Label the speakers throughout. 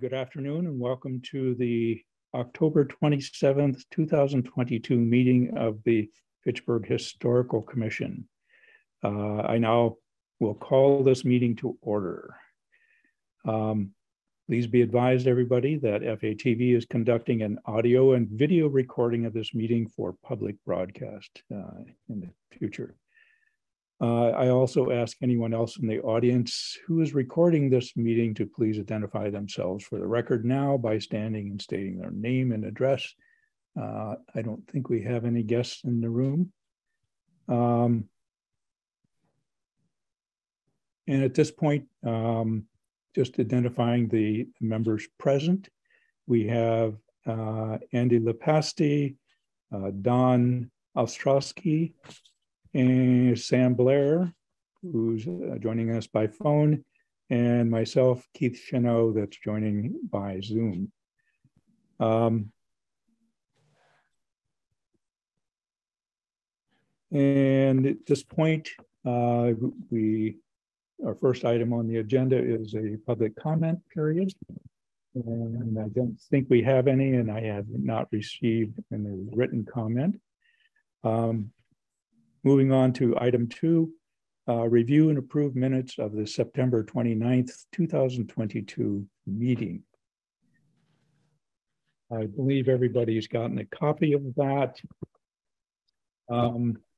Speaker 1: Good afternoon and welcome to the October 27th, 2022 meeting of the Fitchburg Historical Commission. I now will call this meeting to order. Please be advised, everybody, that FATV is conducting an audio and video recording of this meeting for public broadcast in the future. I also ask anyone else in the audience who is recording this meeting to please identify themselves for the record now by standing and stating their name and address. I don't think we have any guests in the room. And at this point, just identifying the members present, we have Andy Lepasti, Don Ostrowski, and Sam Blair, who's joining us by phone, and myself, Keith Cheneau, that's joining by Zoom. And at this point, our first item on the agenda is a public comment period. And I don't think we have any, and I have not received any written comment. Moving on to item 2, review and approve minutes of the September 29th, 2022 meeting. I believe everybody's gotten a copy of that.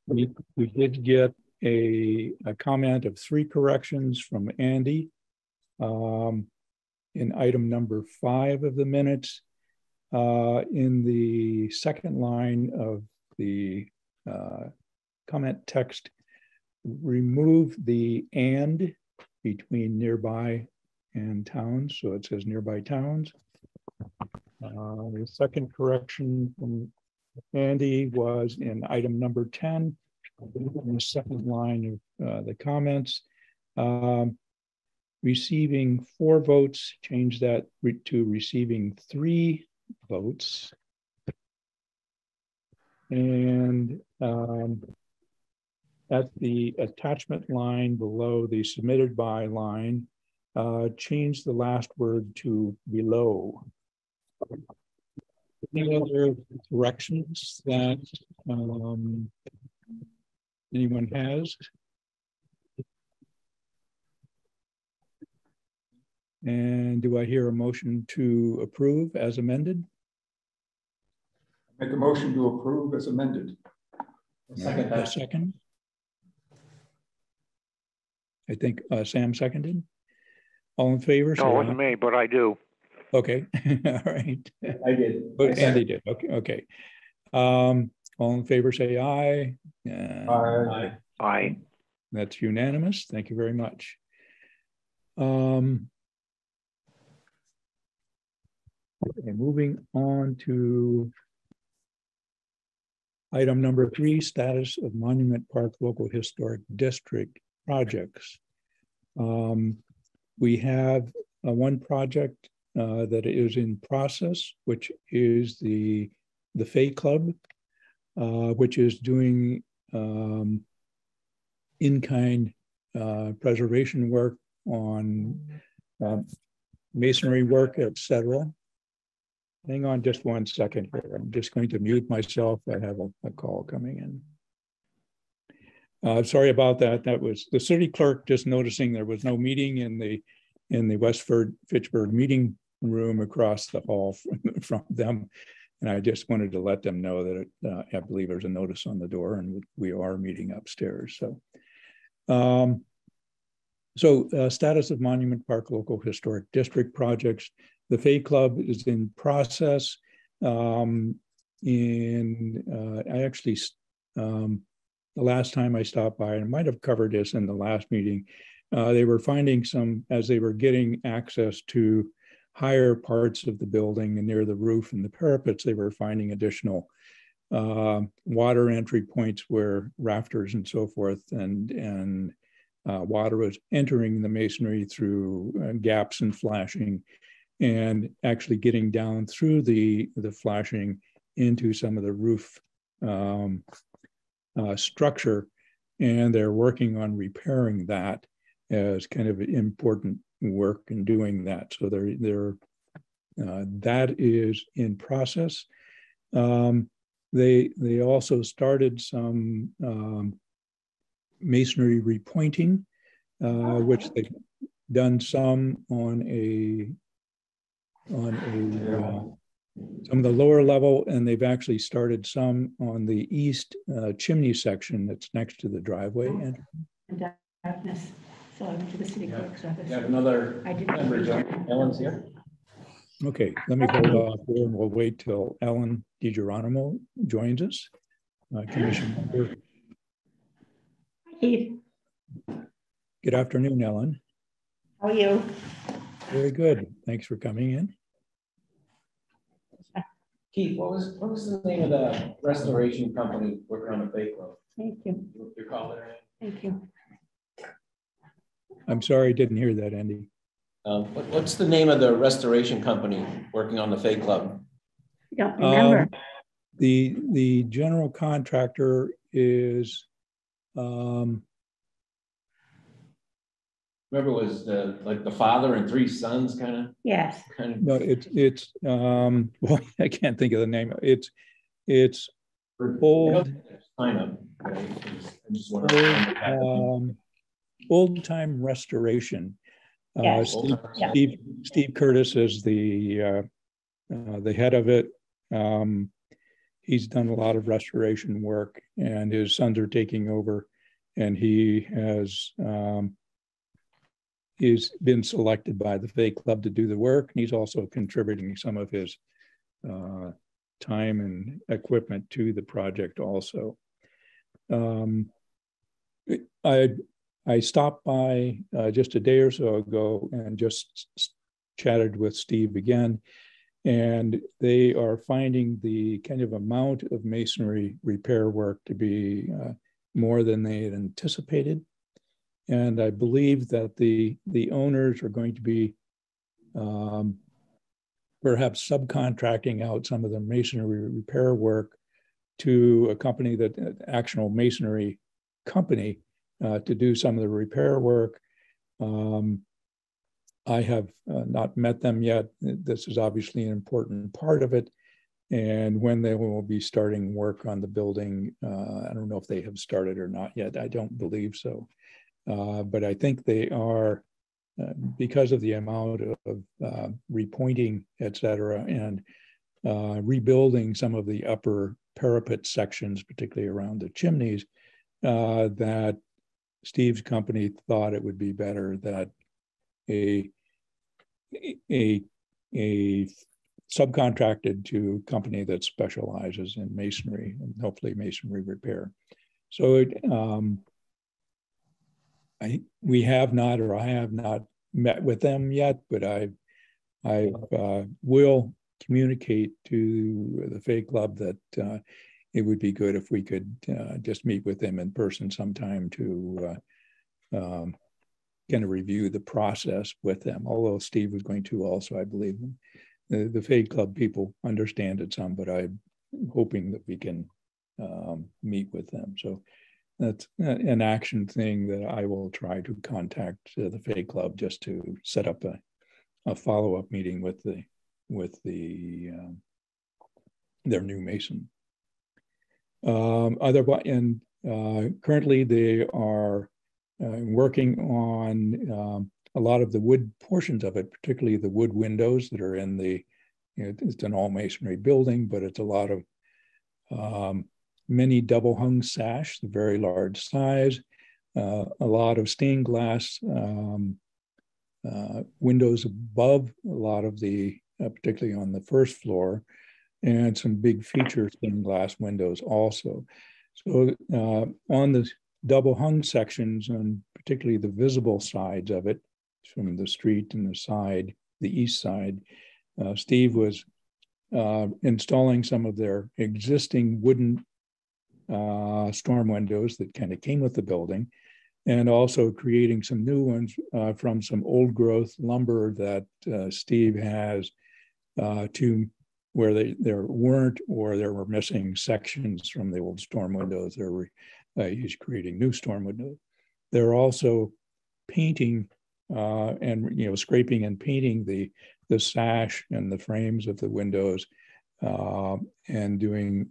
Speaker 1: We did get a comment of 3 corrections from Andy in item number 5 of the minutes. In the second line of the comment text, remove the "and" between nearby and towns, so it says nearby towns. The second correction from Andy was in item number 10, in the second line of the comments. Receiving 4 votes, change that to receiving 3 votes. And at the attachment line below the submitted by line, change the last word to below. Any other corrections that anyone has? And do I hear a motion to approve as amended?
Speaker 2: Make a motion to approve as amended.
Speaker 1: Second. A second. I think Sam seconded. All in favor?
Speaker 3: No, it wasn't me, but I do.
Speaker 1: Okay. All right.
Speaker 2: I did.
Speaker 1: But Andy did. Okay. Okay. All in favor, say aye.
Speaker 2: Aye.
Speaker 3: Aye.
Speaker 1: That's unanimous. Thank you very much. Okay, moving on to item number 3, status of Monument Park Local Historic District projects. We have one project that is in process, which is the Fay Club, which is doing in-kind preservation work on masonry work, etc. Hang on just one second here. I'm just going to mute myself. I have a call coming in. Sorry about that. That was the city clerk just noticing there was no meeting in the Westford Fitchburg meeting room across the hall from them. And I just wanted to let them know that I believe there's a notice on the door and we are meeting upstairs. So, status of Monument Park Local Historic District projects. The Fay Club is in process. I actually, the last time I stopped by, and I might have covered this in the last meeting, they were finding some, as they were getting access to higher parts of the building and near the roof and the parapets, they were finding additional water entry points where rafters and so forth and water was entering the masonry through gaps and flashing, and actually getting down through the flashing into some of the roof structure. And they're working on repairing that as kind of important work in doing that. So they're that is in process. They also started some masonry repointing, which they've done some on some of the lower level, and they've actually started some on the east chimney section that's next to the driveway. And
Speaker 3: Darkness. So I went to the city clerk's office.
Speaker 4: You have another
Speaker 3: I didn't.
Speaker 4: member join. Ellen's here.
Speaker 1: okay, let me hold off here and we'll wait till Ellen DiGeronimo joins us. Commission member.
Speaker 3: Keith,
Speaker 1: Good afternoon, Ellen.
Speaker 3: how are you?
Speaker 1: Very good. Thanks for coming in.
Speaker 4: Keith, what was the name of the restoration company working on the Bay Club?
Speaker 3: Thank you.
Speaker 4: Your caller.
Speaker 3: Thank you.
Speaker 1: I'm sorry, I didn't hear that, Andy.
Speaker 4: What's the name of the restoration company working on the Fay Club?
Speaker 3: I don't remember.
Speaker 1: The general contractor is
Speaker 4: Remember, it was like the father and three sons, kind
Speaker 3: Yes.
Speaker 4: of.
Speaker 1: no, it's well, I can't think of the name. It's old.
Speaker 4: Sign up. I just want
Speaker 1: Old time restoration.
Speaker 3: Yes.
Speaker 1: Steve Curtis is the head of it. He's done a lot of restoration work, and his sons are taking over. And he has he's been selected by the Fay Club to do the work. And he's also contributing some of his time and equipment to the project also. I stopped by just a day or so ago and just chatted with Steve again, and they are finding the kind of amount of masonry repair work to be more than they had anticipated. And I believe that the owners are going to be perhaps subcontracting out some of the masonry repair work to a company that actual masonry company to do some of the repair work. I have not met them yet. This is obviously an important part of it. And when they will be starting work on the building, I don't know if they have started or not yet. I don't believe so. But I think they are, because of the amount of repointing, et cetera, and rebuilding some of the upper parapet sections, particularly around the chimneys, that Steve's company thought it would be better that a subcontracted to company that specializes in masonry and hopefully masonry repair. So we have not, or I have not met with them yet, but I will communicate to the Fay Club that it would be good if we could just meet with them in person sometime to kind of review the process with them. Although Steve was going to also, I believe, the Fay Club people understand it some, but I'm hoping that we can meet with them. So that's an action thing that I will try to contact the Fay Club just to set up a follow-up meeting with their new mason. Currently they are working on a lot of the wood portions of it, particularly the wood windows that are in the, it's an all masonry building, but it's a lot of many double hung sash, the very large size, a lot of stained glass windows above a lot of the, particularly on the first floor, and some big feature stained glass windows also. So on the double hung sections, and particularly the visible sides of it, from the street and the side, the east side, Steve was installing some of their existing wooden storm windows that kind of came with the building, and also creating some new ones from some old growth lumber that Steve has to where there weren't, or there were missing sections from the old storm windows. He's creating new storm windows. They're also painting and scraping and painting the the sash and the frames of the windows, and doing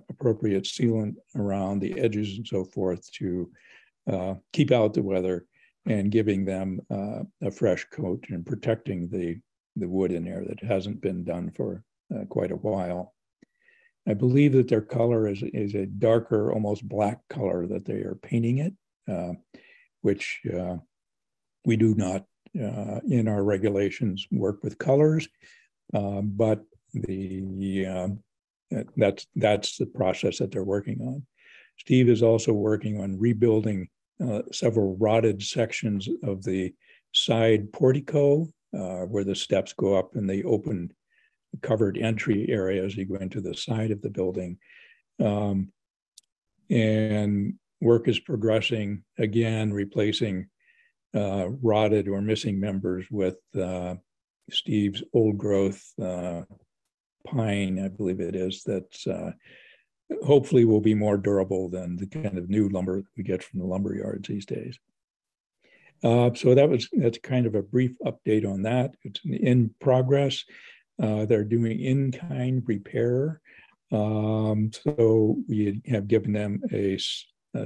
Speaker 1: appropriate sealant around the edges and so forth to keep out the weather and giving them a fresh coat and protecting the wood in there that hasn't been done for quite a while. I believe that their color is a darker, almost black color that they are painting it, which we do not in our regulations work with colors, but that's the process that they're working on. Steve is also working on rebuilding several rotted sections of the side portico where the steps go up in the open covered entry area as you go into the side of the building. And work is progressing, again, replacing rotted or missing members with Steve's old growth pine, I believe it is, that's hopefully will be more durable than the kind of new lumber that we get from the lumber yards these days. So that's kind of a brief update on that. It's in progress. They're doing in-kind repair. So we have given them a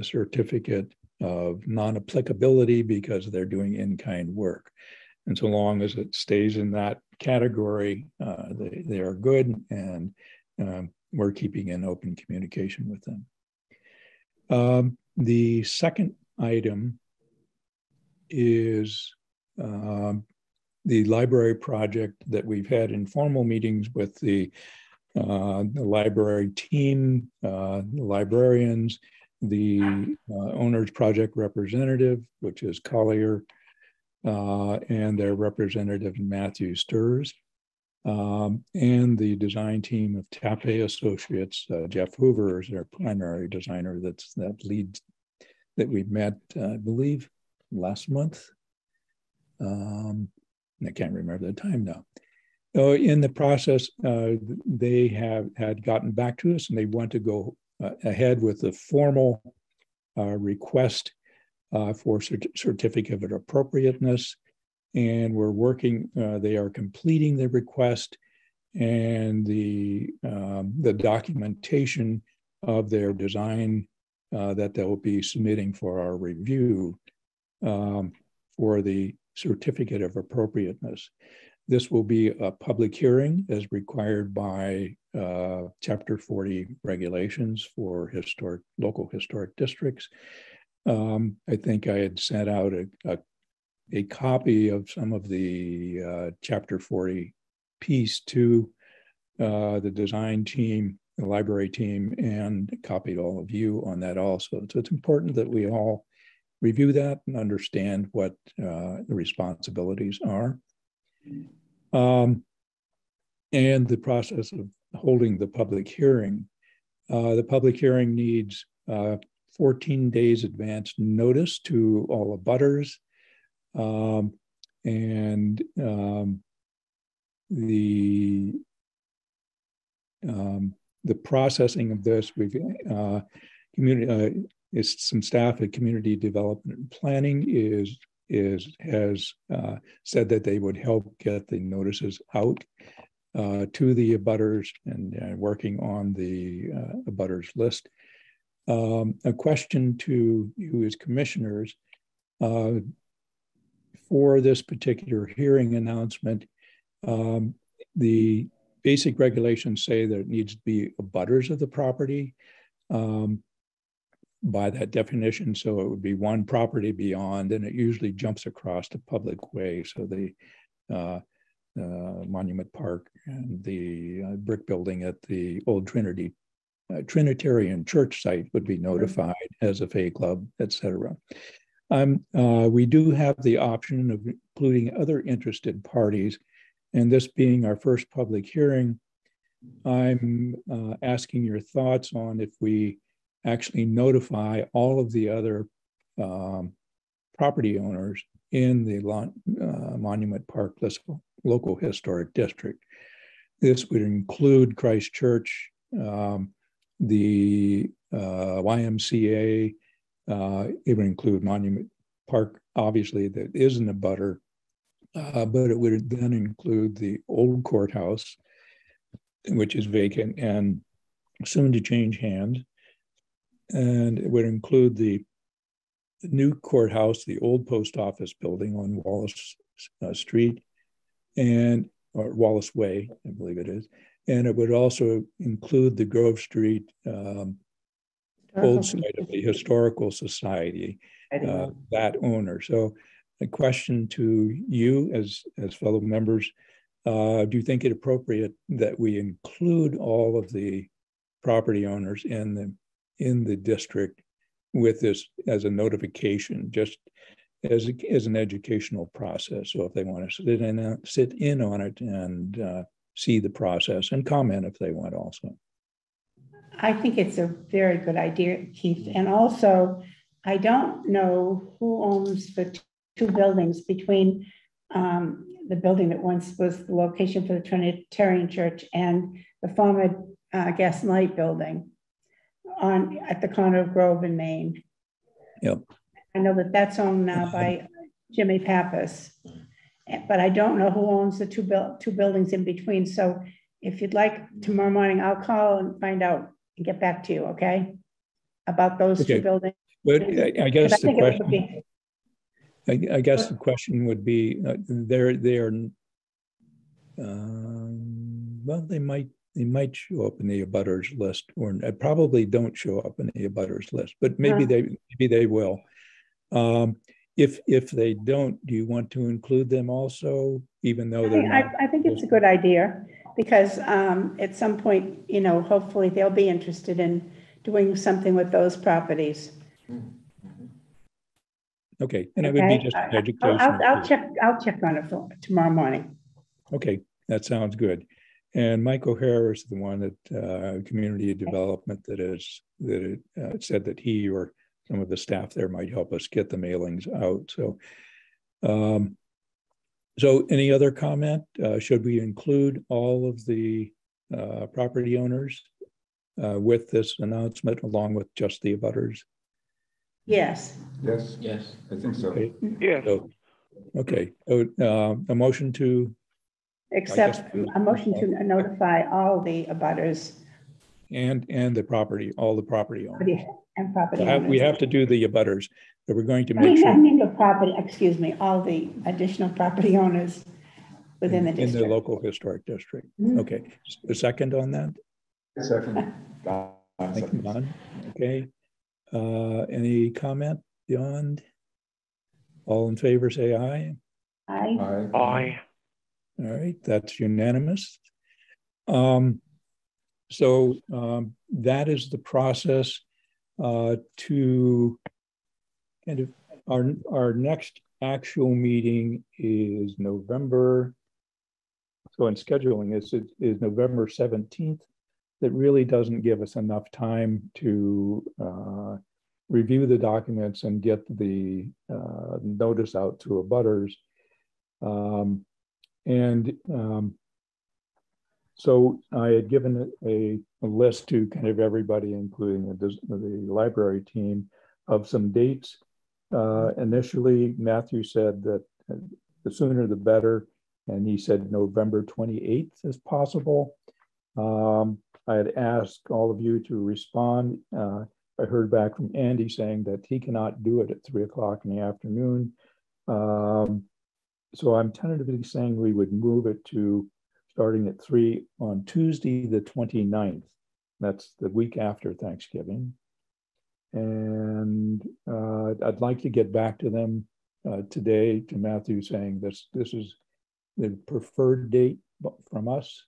Speaker 1: certificate of non-applicability because they're doing in-kind work. And so long as it stays in that category, they are good, and we're keeping in open communication with them. The second item is the library project that we've had informal meetings with the library team, the librarians, the owner's project representative, which is Collier, and their representative Matthew Sturs, and the design team of Tappe Associates. Jeff Hoover is their primary designer. That lead that we met, I believe, last month. I can't remember the time now. In the process, they had gotten back to us, and they want to go ahead with the formal request for certificate of appropriateness. And we're working, they are completing the request and the documentation of their design that they'll be submitting for our review for the certificate of appropriateness. This will be a public hearing as required by Chapter 40 regulations for local historic districts. I think I had sent out a copy of some of the Chapter 40 piece to the design team, the library team, and copied all of you on that also. So it's important that we all review that and understand what the responsibilities are. And the process of holding the public hearing. The public hearing needs 14 days advance notice to all abutters. And the processing of this, we've is some staff at Community Development and Planning has said that they would help get the notices out to the abutters and working on the abutters list. A question to you as commissioners, for this particular hearing announcement, the basic regulations say that it needs to be abutters of the property by that definition. So it would be one property beyond, and it usually jumps across the public way. So the Monument Park and the brick building at the old Trinitarian Church site would be notified as a Fay Club, etc. We do have the option of including other interested parties, and this being our first public hearing, I'm asking your thoughts on if we actually notify all of the other property owners in the Monument Park Local Historic District. This would include Christ Church, the YMCA, it would include Monument Park, obviously, that is an abutter, but it would then include the old courthouse, which is vacant and soon to change hands. And it would include the new courthouse, the old post office building on Wallace Street, or Wallace Way, I believe it is. And it would also include the Grove Street old site of the Historical Society, that owner. So a question to you as fellow members, do you think it appropriate that we include all of the property owners in the district with this as a notification, just as an educational process? So if they want to sit in on it and see the process and comment if they want also.
Speaker 3: I think it's a very good idea, Keith. And also, I don't know who owns the two buildings between the building that once was the location for the Trinitarian Church and the former Gas and Light building at the corner of Grove and Main.
Speaker 1: Yep.
Speaker 3: I know that that's owned now by Jimmy Pappas, but I don't know who owns the two buildings in between. So if you'd like, tomorrow morning, I'll call and find out and get back to you, okay? About those two buildings.
Speaker 1: But I guess the question, I guess the question would be, well, they might show up in the abutters list, or probably don't show up in the abutters list, but maybe they will. If they don't, do you want to include them also, even though they're not?
Speaker 3: I think it's a good idea because at some point, hopefully they'll be interested in doing something with those properties.
Speaker 1: Okay, and it would be just an education.
Speaker 3: I'll check on it for tomorrow morning.
Speaker 1: Okay, that sounds good. And Mike O'Hara is the one that community development that said that he or some of the staff there might help us get the mailings out. So, so any other comment? Should we include all of the property owners with this announcement, along with just the abutters?
Speaker 3: Yes.
Speaker 2: Yes.
Speaker 4: Yes.
Speaker 2: I think so.
Speaker 1: Okay.
Speaker 5: Yeah.
Speaker 1: So, okay. So, a motion to
Speaker 3: Accept a motion to notify all the abutters
Speaker 1: and the property, all the property owners.
Speaker 3: and property owners.
Speaker 1: We have to do the abutters, but we're going to
Speaker 3: I
Speaker 1: make sure
Speaker 3: mean the property, excuse me, all the additional property owners within the
Speaker 1: in
Speaker 3: district.
Speaker 1: the local historic district.
Speaker 3: Mhm.
Speaker 1: Okay, a second on that?
Speaker 2: Second.
Speaker 1: Thank you, Don. Okay. Any comment beyond? All in favor, say aye.
Speaker 3: Aye.
Speaker 5: Aye.
Speaker 1: All right, that's unanimous. So that is the process to kind of our next actual meeting is November. So in scheduling is November 17th. That really doesn't give us enough time to review the documents and get the notice out to abutters. So I had given a list to kind of everybody, including the library team, of some dates. Initially, Matthew said that the sooner the better, and he said November 28th is possible. I had asked all of you to respond. I heard back from Andy saying that he cannot do it at 3 o'clock in the afternoon. So I'm tentatively saying we would move it to starting at 3 on Tuesday, the 29th. That's the week after Thanksgiving. And I'd like to get back to them today, to Matthew, saying this is the preferred date from us.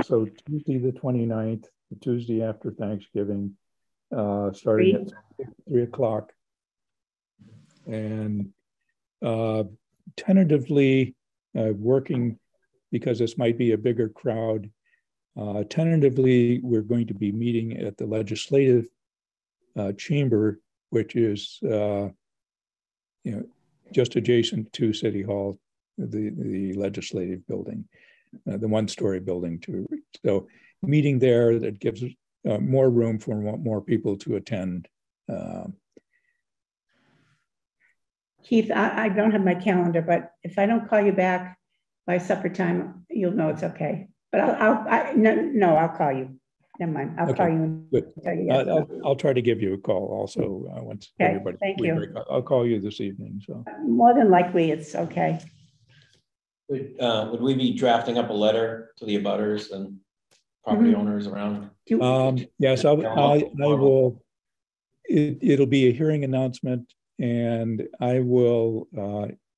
Speaker 1: So Tuesday, the 29th, the Tuesday after Thanksgiving, starting at 3 o'clock. And tentatively working, because this might be a bigger crowd, tentatively we're going to be meeting at the legislative chamber, which is just adjacent to City Hall, the legislative building, the one-story building too. So meeting there, that gives more room for more people to attend.
Speaker 3: Keith, I don't have my calendar, but if I don't call you back by supper time, you'll know it's okay. But no, I'll call you. Never mind. I'll call
Speaker 1: Okay,
Speaker 3: you and
Speaker 1: good.
Speaker 3: tell you yes.
Speaker 1: I'll try to give you a call also once
Speaker 3: Okay,
Speaker 1: everybody.
Speaker 3: thank you.
Speaker 1: I'll call you this evening. So
Speaker 3: More than likely, it's okay.
Speaker 4: Would we be drafting up a letter to the abutters and property owners around?
Speaker 1: yes, I will. It'll be a hearing announcement, and I will.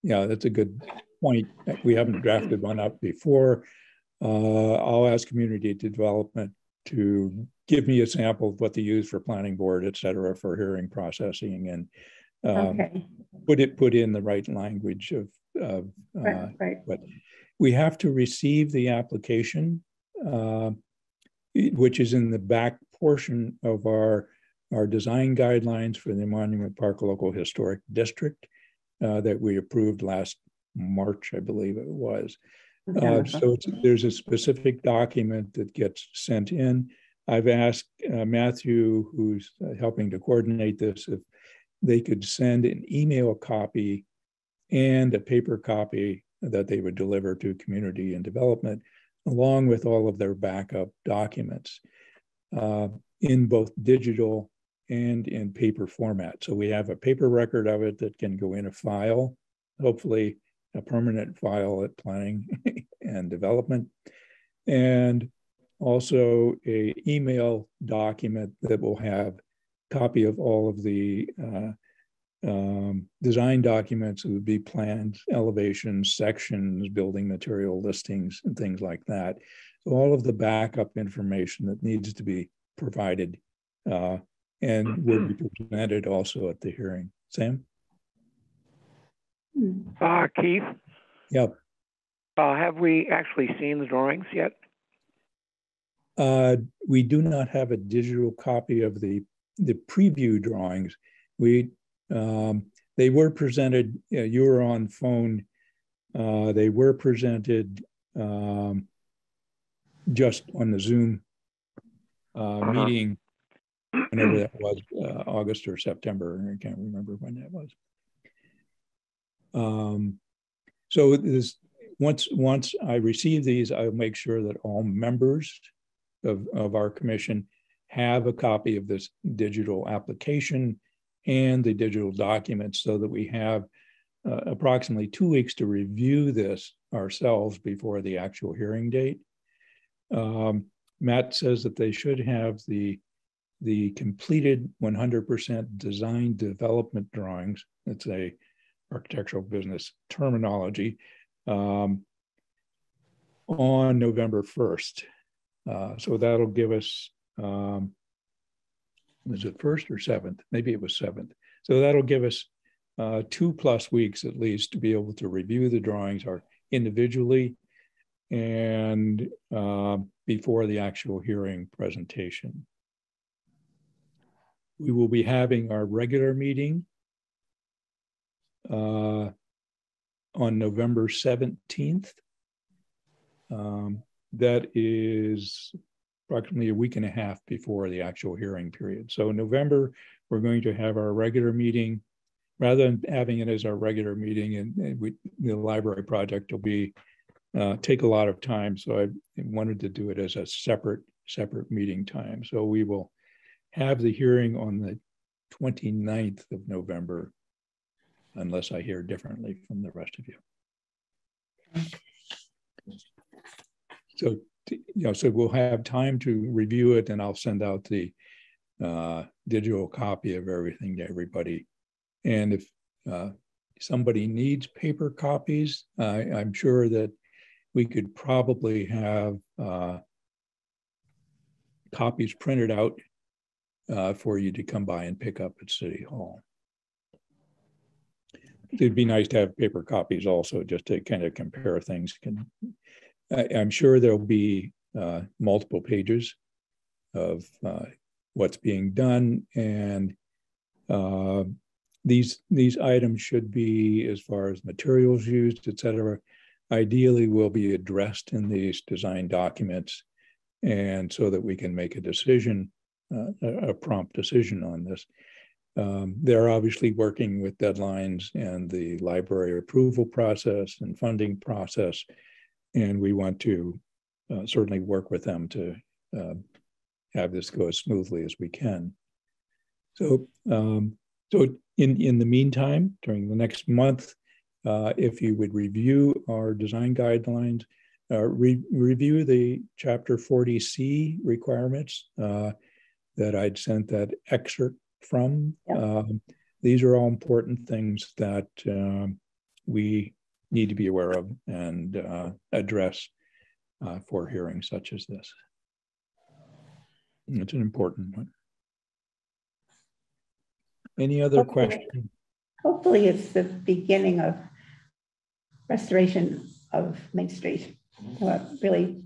Speaker 1: Yeah, that's a good point. We haven't drafted one up before. I'll ask community development to give me a sample of what they use for planning board, et cetera, for hearing processing, and
Speaker 3: Okay,
Speaker 1: put in the right language of
Speaker 3: right.
Speaker 1: but we have to receive the application, which is in the back portion of our design guidelines for the Monument Park Local Historic District that we approved last March, I believe it was. So there's a specific document that gets sent in. I've asked Matthew, who's helping to coordinate this, if they could send an email copy and a paper copy that they would deliver to community and development, along with all of their backup documents in both digital and in paper format. So we have a paper record of it that can go in a file, hopefully a permanent file at planning and development, and also a email document that will have a copy of all of the design documents. It would be plans, elevations, sections, building material listings, and things like that. So all of the backup information that needs to be provided and will be presented also at the hearing. Sam?
Speaker 5: Keith?
Speaker 1: Yep.
Speaker 5: Have we actually seen the drawings yet?
Speaker 1: We do not have a digital copy of the preview drawings. They were presented, you were on phone, they were presented just on the Zoom meeting, whenever that was, August or September, I can't remember when that was. So this, once I receive these, I'll make sure that all members of our commission have a copy of this digital application and the digital documents, so that we have approximately 2 weeks to review this ourselves before the actual hearing date. Matt says that they should have the completed 100% design development drawings. It's a architectural business terminology, on November 1st. So that'll give us, was it 1st or 7th? Maybe it was 7th. So that'll give us 2+ weeks at least to be able to review the drawings individually and before the actual hearing presentation. We will be having our regular meeting on November 17th. That is approximately a week and a half before the actual hearing period. So in November, we're going to have our regular meeting. Rather than having it as our regular meeting, and the library project will be take a lot of time. So I wanted to do it as a separate meeting time. So we will have the hearing on the 29th of November, unless I hear differently from the rest of you. So, so we'll have time to review it, and I'll send out the digital copy of everything to everybody. And if somebody needs paper copies, I'm sure that we could probably have copies printed out for you to come by and pick up at City Hall. It'd be nice to have paper copies also, just to kind of compare things. I'm sure there'll be multiple pages of what's being done, and these items should be, as far as materials used, et cetera, ideally will be addressed in these design documents, and so that we can make a decision, a prompt decision on this. they're obviously working with deadlines and the library approval process and funding process, and we want to certainly work with them to have this go as smoothly as we can. So, so in the meantime, during the next month, if you would review our design guidelines, review the Chapter 40C requirements that I'd sent that excerpt from.
Speaker 3: Yep.
Speaker 1: These are all important things that we need to be aware of and address for hearings such as this. It's an important one. Any other questions?
Speaker 3: Hopefully it's the beginning of restoration of Main Street. Really,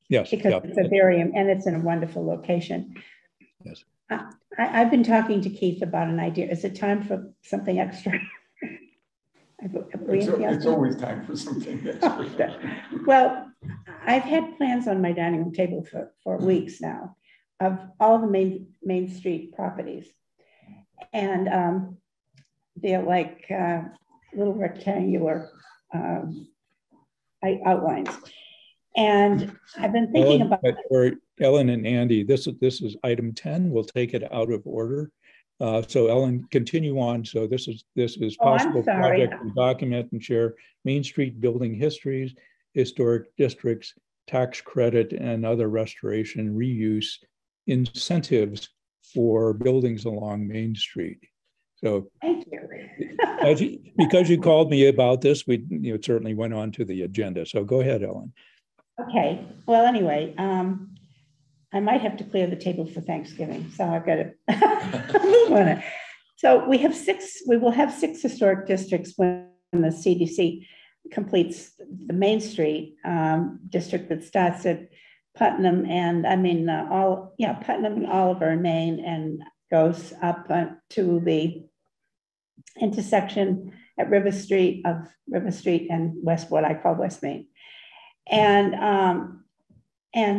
Speaker 1: Yes,
Speaker 3: because
Speaker 1: yeah.
Speaker 3: it's a very, and it's in a wonderful location.
Speaker 1: Yes.
Speaker 3: I've been talking to Keith about an idea. Is it time for something extra?
Speaker 2: It's always time for something extra.
Speaker 3: Well, I've had plans on my dining room table for weeks now of all the Main Street properties. And they're like little rectangular outlines. And I've been thinking about
Speaker 1: or Ellen and Andy, this is item 10. We'll take it out of order. So Ellen, continue on. So this is possible project to document and share Main Street building histories, historic districts, tax credit, and other restoration reuse incentives for buildings along Main Street. So
Speaker 3: thank you.
Speaker 1: Because you called me about this, we certainly went on to the agenda. So go ahead, Ellen.
Speaker 3: Okay. Well, anyway, I might have to clear the table for Thanksgiving, so I've got to move on it. So we will have six historic districts when the CDC completes the Main Street district that starts at Putnam and Putnam and Oliver and Main and goes up to the intersection at River Street and West, what I call West Main. And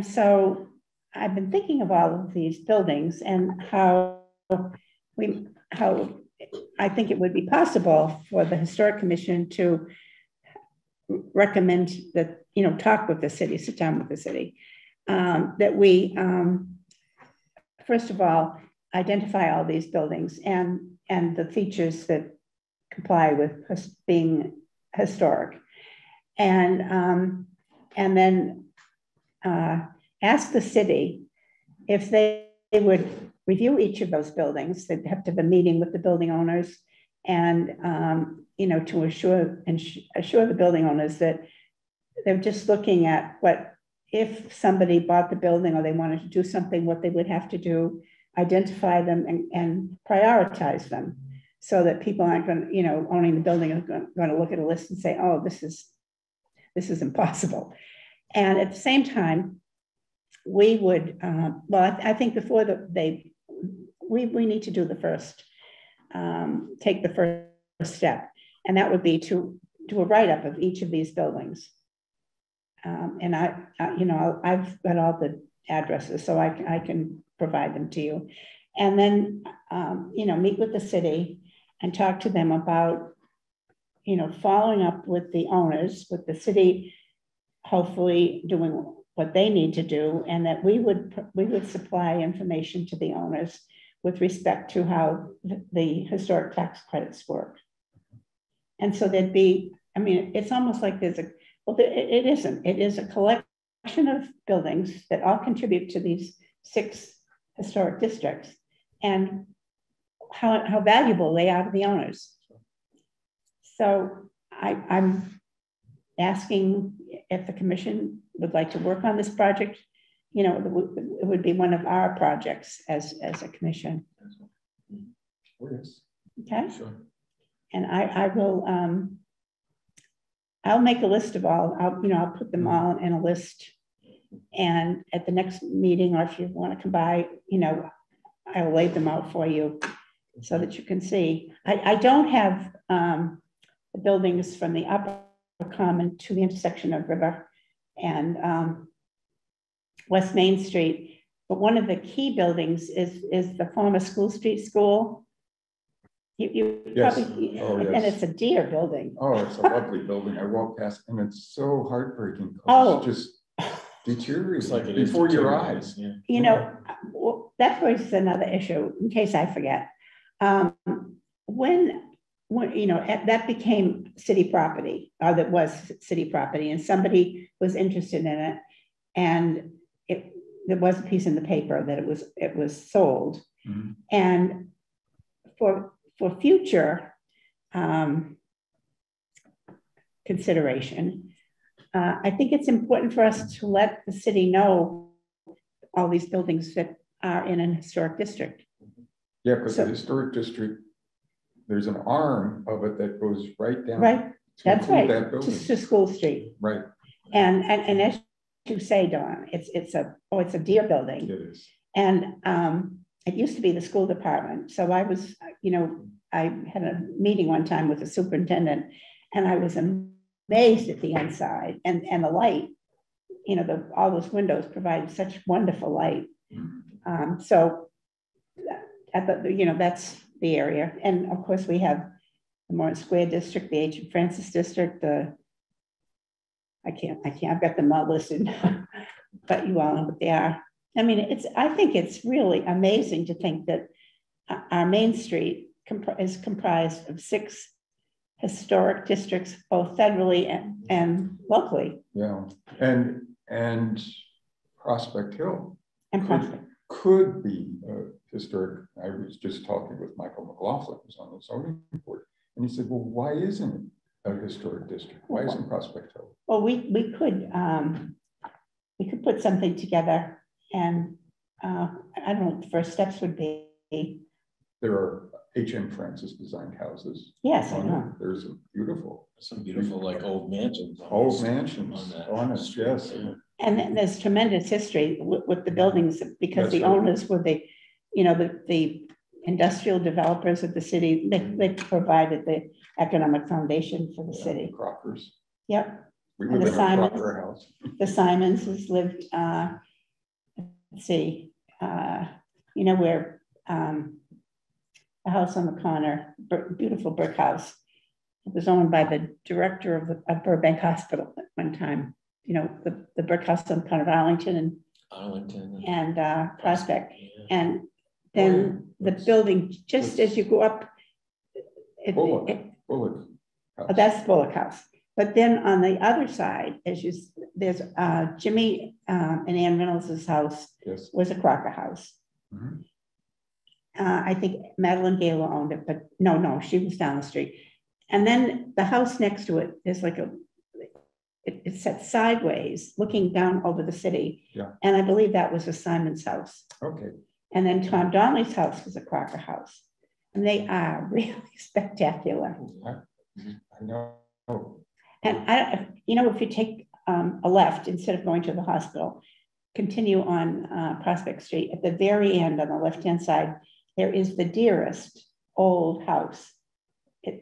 Speaker 3: so I've been thinking of all of these buildings and how I think it would be possible for the Historic Commission to recommend that, talk with the city, sit down with the city, that we, first of all, identify all these buildings and the features that comply with being historic. And then ask the city if they would review each of those buildings. They'd have to have a meeting with the building owners and, to assure the building owners that they're just looking at what, if somebody bought the building or they wanted to do something, what they would have to do, identify them and prioritize them so that people aren't going to, owning the building are going to look at a list and say, oh, this is impossible. And at the same time, we would, I think before we need to do the first, take the first step. And that would be to do a write-up of each of these buildings. And I've got all the addresses, so I can provide them to you. And then, meet with the city and talk to them about, following up with the owners, with the city, hopefully doing what they need to do, and that we would supply information to the owners with respect to how the historic tax credits work. And so there'd be, it's almost like it isn't. It is a collection of buildings that all contribute to these 6 historic districts and how valuable they are to the owners. So I'm asking if the commission would like to work on this project. It would be one of our projects as a commission. Okay.
Speaker 2: Sure.
Speaker 3: And I will, I'll make a list of all, I'll put them all in a list. And at the next meeting, or if you want to come by, I'll lay them out for you so that you can see. I don't have the buildings from the upper common to the intersection of River and West Main Street. But one of the key buildings is the former School Street School. You
Speaker 2: Yes.
Speaker 3: probably,
Speaker 2: Oh,
Speaker 3: and
Speaker 2: yes.
Speaker 3: it's a dear building.
Speaker 2: Oh, it's a lovely building. I walk past and it's so heartbreaking. 'Cause
Speaker 3: Oh.
Speaker 2: It's just deteriorating
Speaker 4: It's like it is
Speaker 2: before your
Speaker 4: deteriorating,
Speaker 2: eyes.
Speaker 4: yeah.
Speaker 3: You know, well, that raises another issue, in case I forget. When, you know, that became city property, or that was city property, and somebody was interested in it, and there was a piece in the paper that it was sold.
Speaker 2: Mhm.
Speaker 3: And for future consideration, I think it's important for us to let the city know all these buildings that are in an historic district.
Speaker 2: Yeah, because
Speaker 3: So-
Speaker 2: the historic district, there's an arm of it that goes right down.
Speaker 3: Right,
Speaker 2: to
Speaker 3: that's
Speaker 2: include
Speaker 3: right,
Speaker 2: That building.
Speaker 3: to School Street.
Speaker 2: Right,
Speaker 3: And as you say, Dawn, it's a dear building.
Speaker 2: it is.
Speaker 3: And it used to be the school department. So I was, you know, I had a meeting one time with the superintendent, and I was amazed at the inside and the light. You know, all those windows provide such wonderful light. So you know, that's the area. And of course, we have the Morris Square District, the H. Francis District, I can't, I've got them all listed, but you all know what they are. I mean, I think it's really amazing to think that our Main Street is comprised of 6 historic districts, both federally and locally.
Speaker 2: Yeah, and Prospect Hill
Speaker 3: And Prospect.
Speaker 2: could be historic. I was just talking with Michael McLaughlin, who's on the zoning board, and he said, well, why isn't it a historic district? Why isn't Prospect Hill?
Speaker 3: Well, we could put something together, and I don't know what the first steps would be.
Speaker 2: There are H.M. Francis designed houses.
Speaker 3: Yes, I
Speaker 2: on
Speaker 3: know.
Speaker 2: it. There's a beautiful
Speaker 4: Some beautiful like old mansions.
Speaker 2: old mansions
Speaker 4: that
Speaker 2: on it,
Speaker 4: street,
Speaker 2: yes.
Speaker 4: yeah.
Speaker 3: And then there's tremendous history with the buildings, because
Speaker 2: That's
Speaker 3: the
Speaker 2: right.
Speaker 3: owners were the industrial developers of the city. They provided the economic foundation for the
Speaker 2: Yeah,
Speaker 3: city.
Speaker 2: Crockers.
Speaker 3: Yep.
Speaker 2: We
Speaker 3: And
Speaker 2: live
Speaker 3: the
Speaker 2: in a
Speaker 3: Simons.
Speaker 2: Crocker house.
Speaker 3: The Simons has lived, let's see, you know, where the house on the corner, beautiful brick house. It was owned by the director of Burbank Hospital at one time. You know, the brick house on the corner of Arlington
Speaker 4: Arlington.
Speaker 3: and Prospect.
Speaker 4: Yeah.
Speaker 3: And then the building, just as you go up,
Speaker 2: Bullock house.
Speaker 3: that's Bullock House. But then on the other side, there's Jimmy and Ann Reynolds's house
Speaker 2: Yes.
Speaker 3: was a Crocker house.
Speaker 2: Mhm.
Speaker 3: I think Madeline Gala owned it, but no, she was down the street. And then the house next to it is like it's set sideways, looking down over the city.
Speaker 2: Yeah.
Speaker 3: And I believe that was a Simon's house.
Speaker 2: Okay.
Speaker 3: And then Tom Donnelly's house was a Crocker house. And they are really spectacular.
Speaker 2: I know.
Speaker 3: And you know, if you take a left instead of going to the hospital, continue on Prospect Street, at the very end on the left-hand side, there is the dearest old house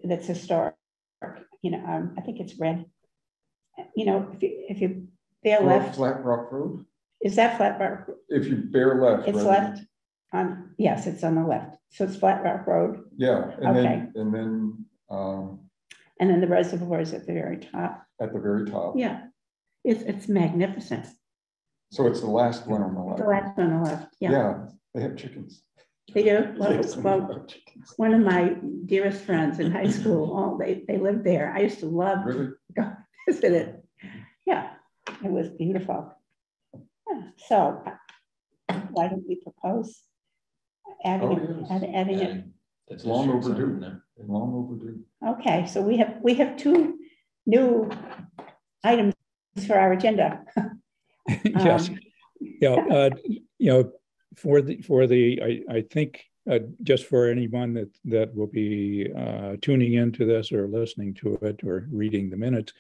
Speaker 3: that's historic. You know, I think it's red. You know, if you bear left,
Speaker 2: Flat Rock Road.
Speaker 3: is that Flat Rock?
Speaker 2: If you bear left.
Speaker 3: It's
Speaker 2: rather
Speaker 3: left
Speaker 2: than-
Speaker 3: on, yes, it's on the left. So it's Flat Rock Road.
Speaker 2: Yeah, and
Speaker 3: Okay.
Speaker 2: then
Speaker 3: And then the reservoir is at the very top.
Speaker 2: at the very top.
Speaker 3: Yeah, it's magnificent.
Speaker 2: So it's the last one on the left.
Speaker 3: The last on the left, yeah.
Speaker 2: Yeah, they have chickens.
Speaker 3: They do?
Speaker 2: Yes,
Speaker 3: Well, one of my dearest friends in high school, they lived there. I used to love
Speaker 2: Really?
Speaker 3: to go visit it. Yeah, it was beautiful. Yeah, so why don't we propose adding
Speaker 2: Oh, yes.
Speaker 3: adding it?
Speaker 4: That's
Speaker 2: Long
Speaker 4: district zone
Speaker 2: overdue.
Speaker 4: now.
Speaker 2: Long overdue.
Speaker 3: Okay, so we have 2 new items for our agenda.
Speaker 1: Yes, yeah, you know, I think just for anyone that will be tuning into this or listening to it or reading the minutes,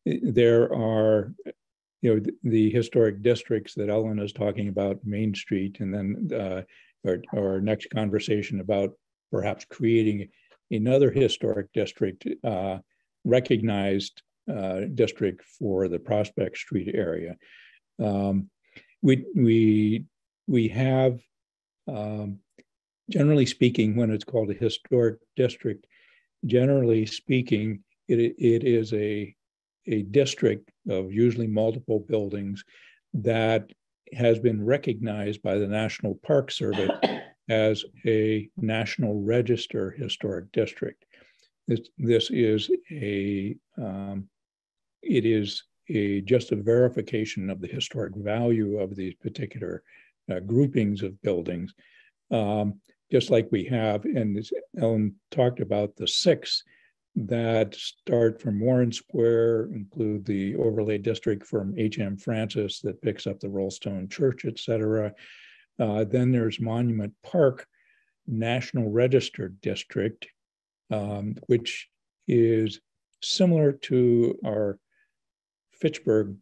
Speaker 1: there are, you know, the historic districts that Ellen is talking about, Main Street, and then our next conversation about perhaps creating another historic district, recognized district for the Prospect Street area. We have generally speaking, when it's called a historic district, generally speaking, it is a district of usually multiple buildings that has been recognized by the National Park Service as a National Register historic district. This is just a verification of the historic value of these particular groupings of buildings. Just like we have, and as Ellen talked about, the 6 that start from Warren Square, include the overlay district from H.M. Francis that picks up the Rollstone Church, et cetera. Then there's Monument Park National Register District, which is similar to our Fitchburg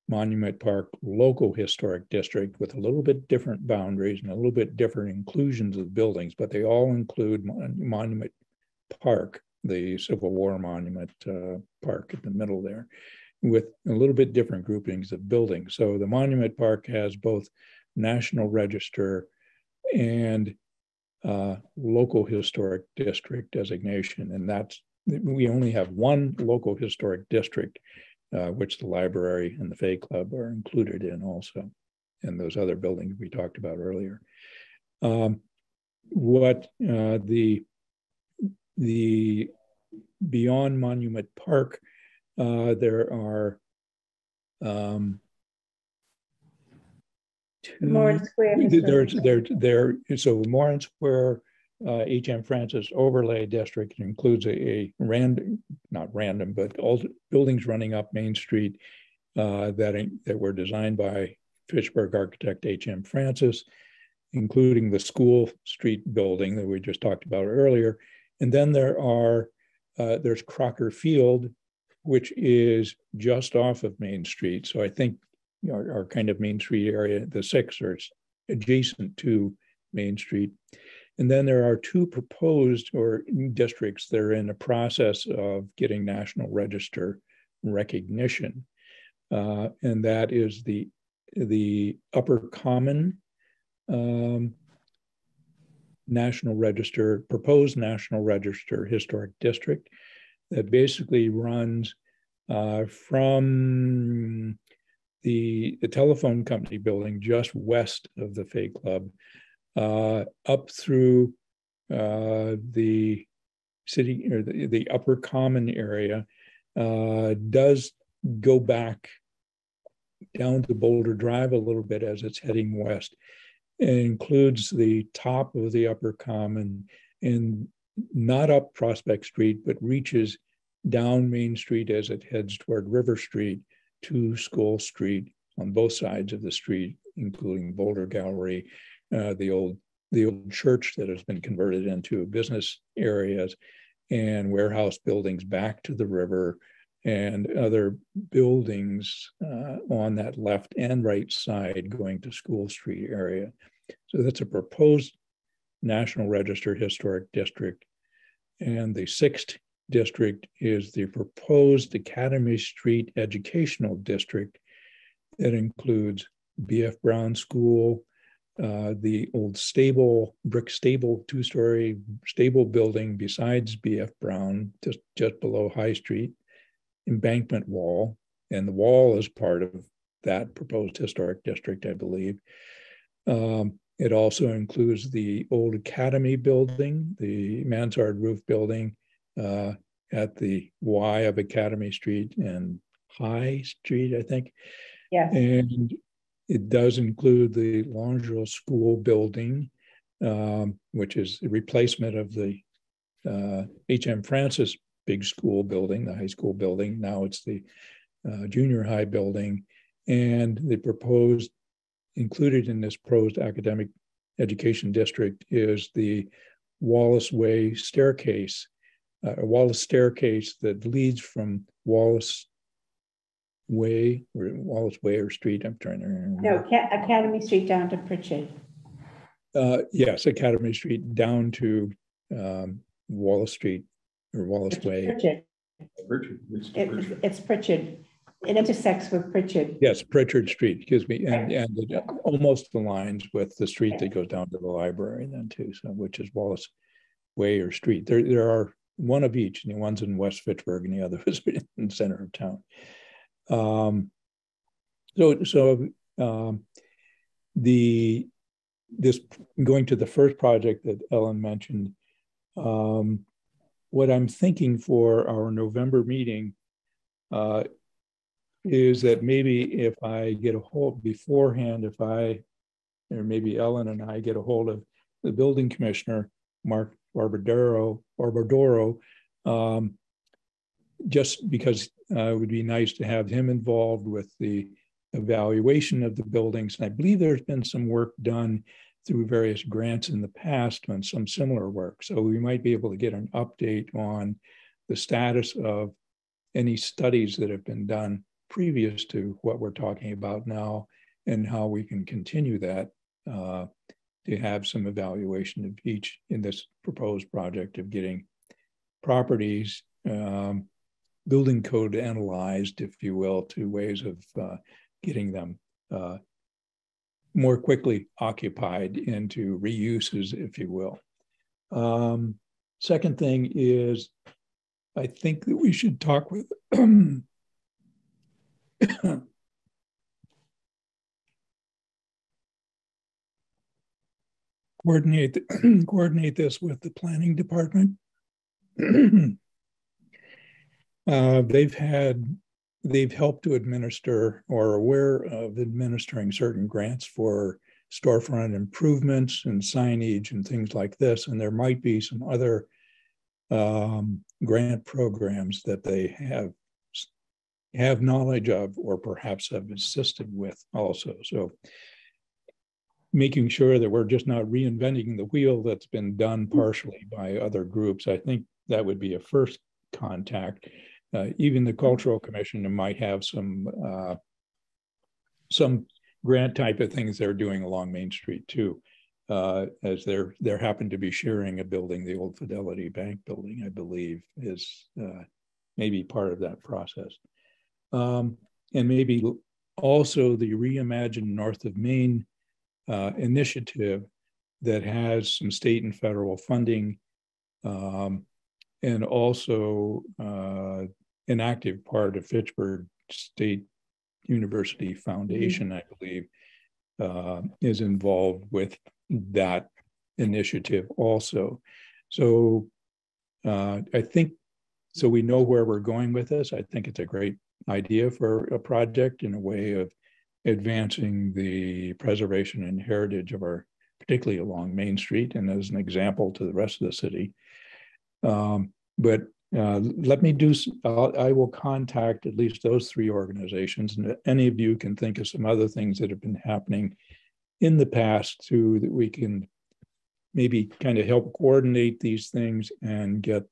Speaker 1: Monument Park Local Historic District, with a little bit different boundaries and a little bit different inclusions of buildings, but they all include Monument Park, the Civil War Monument Park in the middle there, with a little bit different groupings of buildings. So the Monument Park has both National Register and Local Historic District designation, and we only have one Local Historic District, which the library and the Fay Club are included in also, and those other buildings we talked about earlier. The beyond Monument Park, there are
Speaker 3: Moran Square.
Speaker 1: So Moran Square, H.M. Francis overlay district includes not random, but all buildings running up Main Street that were designed by Fitchburg architect H.M. Francis, including the School Street building that we just talked about earlier. And then there's Crocker Field, which is just off of Main Street. So I think our kind of Main Street area, the 6 are adjacent to Main Street. And then there are 2 proposed districts that are in the process of getting National Register recognition. And that is the Upper Common proposed National Register Historic District that basically runs from the telephone company building just west of the Fay Club up through the city, or the Upper Common area, does go back down to Boulder Drive a little bit as it's heading west. It includes the top of the Upper Common and not up Prospect Street, but reaches down Main Street as it heads toward River Street to School Street on both sides of the street, including Boulder Gallery, the old church that has been converted into business areas, and warehouse buildings back to the river, and other buildings on that left and right side going to School Street area. So that's a proposed National Register Historic District. And the 6th district is the proposed Academy Street Educational District that includes B.F. Brown School, the old brick stable, 2-story stable building besides B.F. Brown, just below High Street, Embankment Wall, and the wall is part of that proposed historic district, I believe. It also includes the old Academy building, the mansard roof building at the Y of Academy Street and High Street, I think.
Speaker 3: Yes.
Speaker 1: And it does include the Longueuil School building, which is the replacement of the H.M. Francis big school building, the high school building. Now it's the junior high building. And the included in this proposed academic education district is the Wallace Way staircase, a Wallace staircase that leads from Wallace Way or Street. I'm trying to remember.
Speaker 3: No, Academy Street down to Pritchard.
Speaker 1: Yes, Academy Street down to Wallace Street or Wallace Way.
Speaker 3: Pritchard.
Speaker 2: Pritchard.
Speaker 3: It's Pritchard. It intersects with Pritchard.
Speaker 1: Yes, Pritchard Street, excuse me, and it almost aligns with the street that goes down to the library then too, so which is Wallace Way or Street. There are one of each, and the one's in West Fitchburg and the other is in the center of town. This going to the first project that Ellen mentioned, what I'm thinking for our November meeting is that maybe if I get a hold beforehand, or maybe Ellen and I get a hold of the building commissioner, Mark Barbadoro, just because it would be nice to have him involved with the evaluation of the buildings. And I believe there's been some work done through various grants in the past on some similar work. So we might be able to get an update on the status of any studies that have been done previous to what we're talking about now, and how we can continue that to have some evaluation of each in this proposed project of getting properties, building code analyzed, if you will, to ways of getting them more quickly occupied into reuses, if you will. Second thing is, I think that we should talk with coordinate this with the planning department. They've helped to administer or are aware of administering certain grants for storefront improvements and signage and things like this. And there might be some other grant programs that they have knowledge of, or perhaps have assisted with also. So making sure that we're just not reinventing the wheel that's been done partially by other groups. I think that would be a first contact. Even the Cultural Commission might have some grant type of things they're doing along Main Street too, as they're happen to be sharing a building, the old Fidelity Bank building, I believe, is maybe part of that process. And maybe also the Reimagine North of Main initiative that has some state and federal funding, and also an active part of Fitchburg State University Foundation, I believe, is involved with that initiative also. So I think, so we know where we're going with this. I think it's a great idea for a project in a way of advancing the preservation and heritage of our, particularly along Main Street, and as an example to the rest of the city. But let me I will contact at least those three organizations, and any of you can think of some other things that have been happening in the past too, that we can maybe kind of help coordinate these things and get,